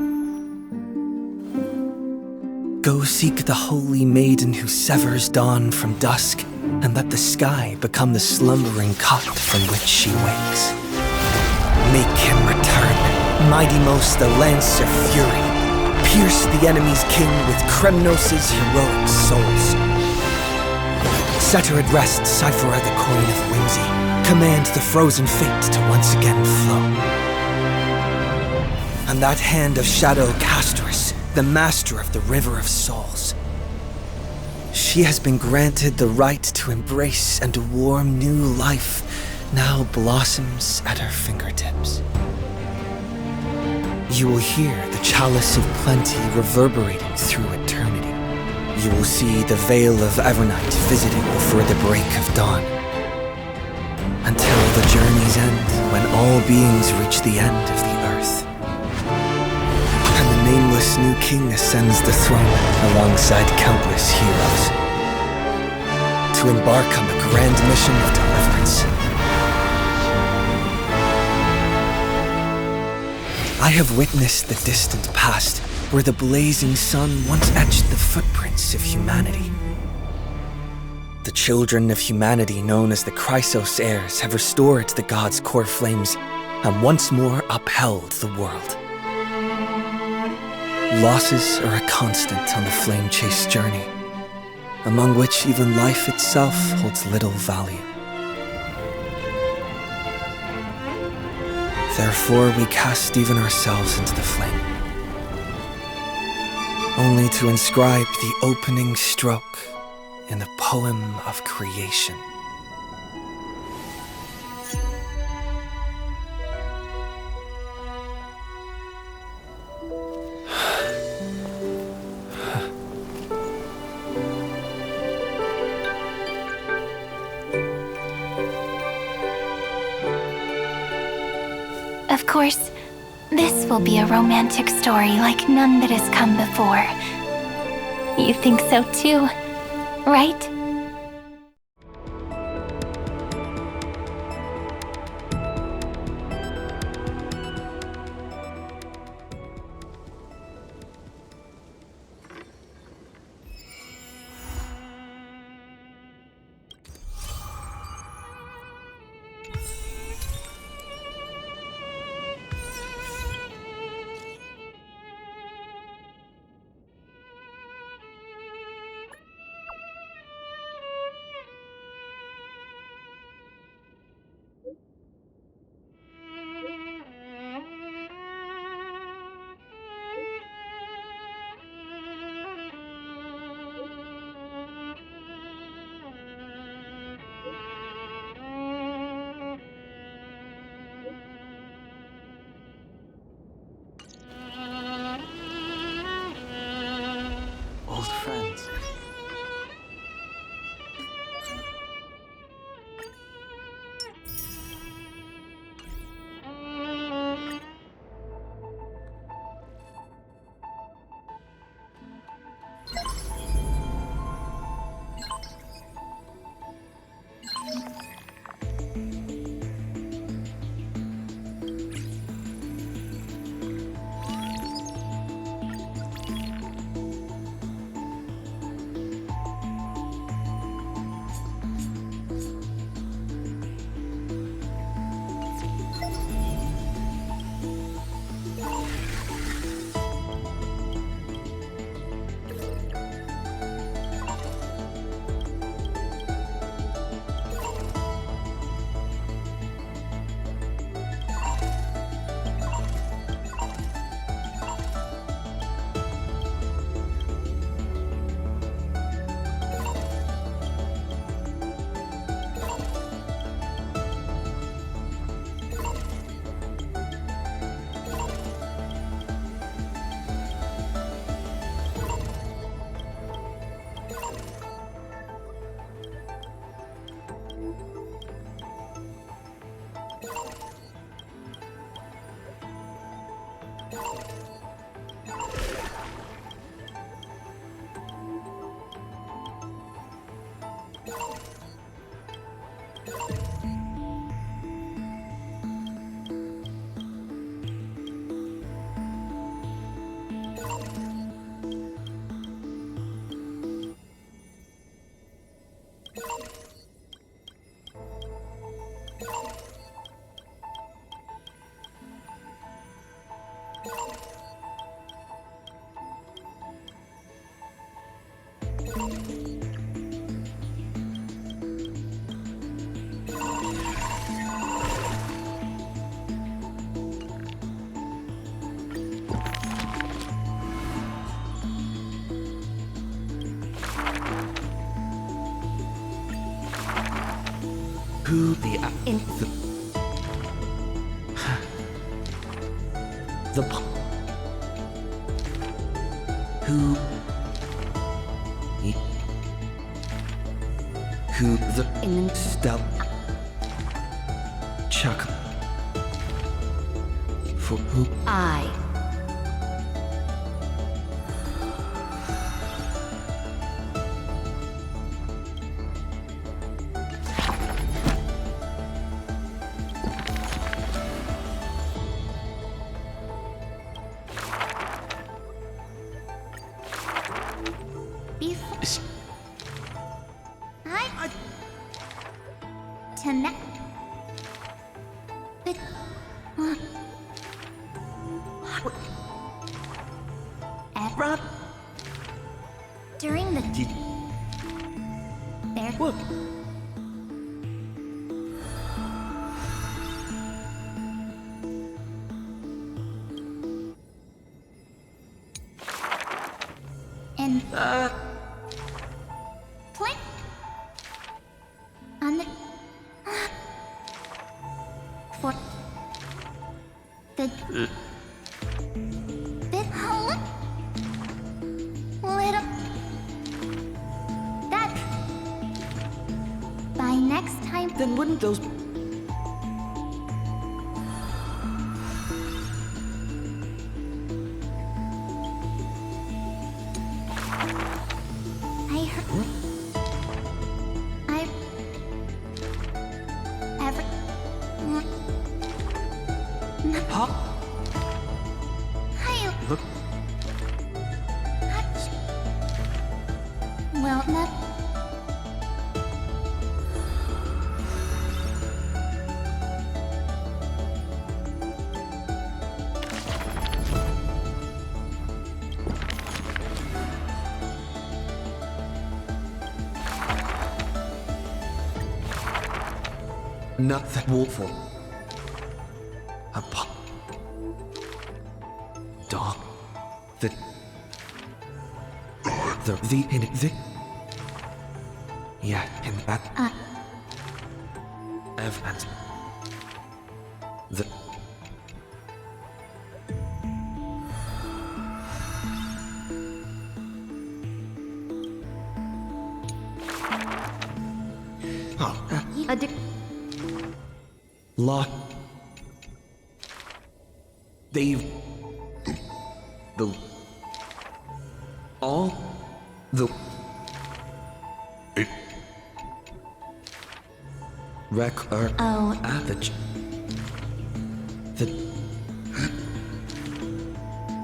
Go seek the holy maiden who severs dawn from dusk, and let the sky become the slumbering cot from which she wakes. Make him return, mighty most the lance of fury. Pierce the enemy's king with Kremnos' heroic souls. Set her at rest, Cyphera the coin of whimsy. Command the frozen fate to once again flow. And that hand of Shadow Castress, the master of the River of Souls. She has been granted the right to embrace and warm new life, now blossoms at her fingertips. You will hear the chalice of plenty reverberating through eternity. You will see the veil of Evernight visited before the break of dawn. Until the journey's end, when all beings reach the end of the earth. And the nameless new king ascends the throne alongside countless heroes. To embark on the grand mission of deliverance. I have witnessed the distant past, where the blazing sun once etched the footprints of humanity. The children of humanity, known as the Chrysos heirs, have restored the gods' core flames and once more upheld the world. Losses are a constant on the flame-chased journey, among which even life itself holds little value. Therefore, we cast even ourselves into the flame, only to inscribe the opening stroke in the poem of creation. Of course, this will be a romantic story like none that has come before. You think so too, right? Who the who the step Chuck for who I. During the there. What? And play on the for the bit little that by next time. Then wouldn't those I heard. I every. Huh? I Look. Well, not. Not that woeful. A pop. Dog. The in the. Yeah, in that. Evidence. The. Lock. They've. The. All. The. Record. Oh. The.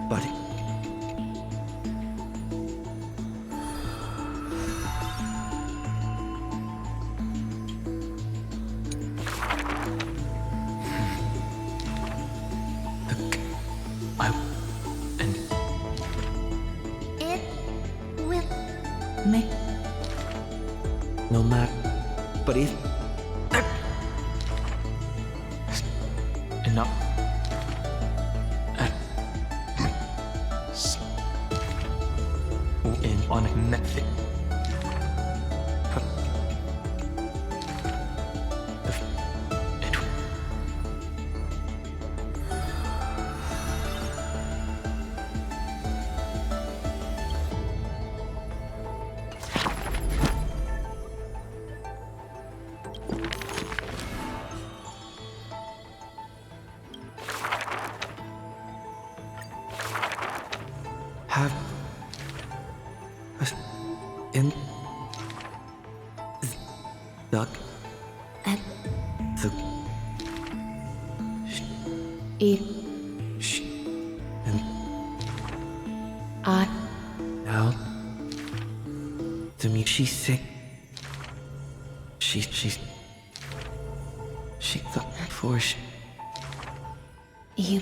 But. It will. Me. No matter. But if. Enough. In on a method. have in duck And the eat and I now to me she's sick. She thought before you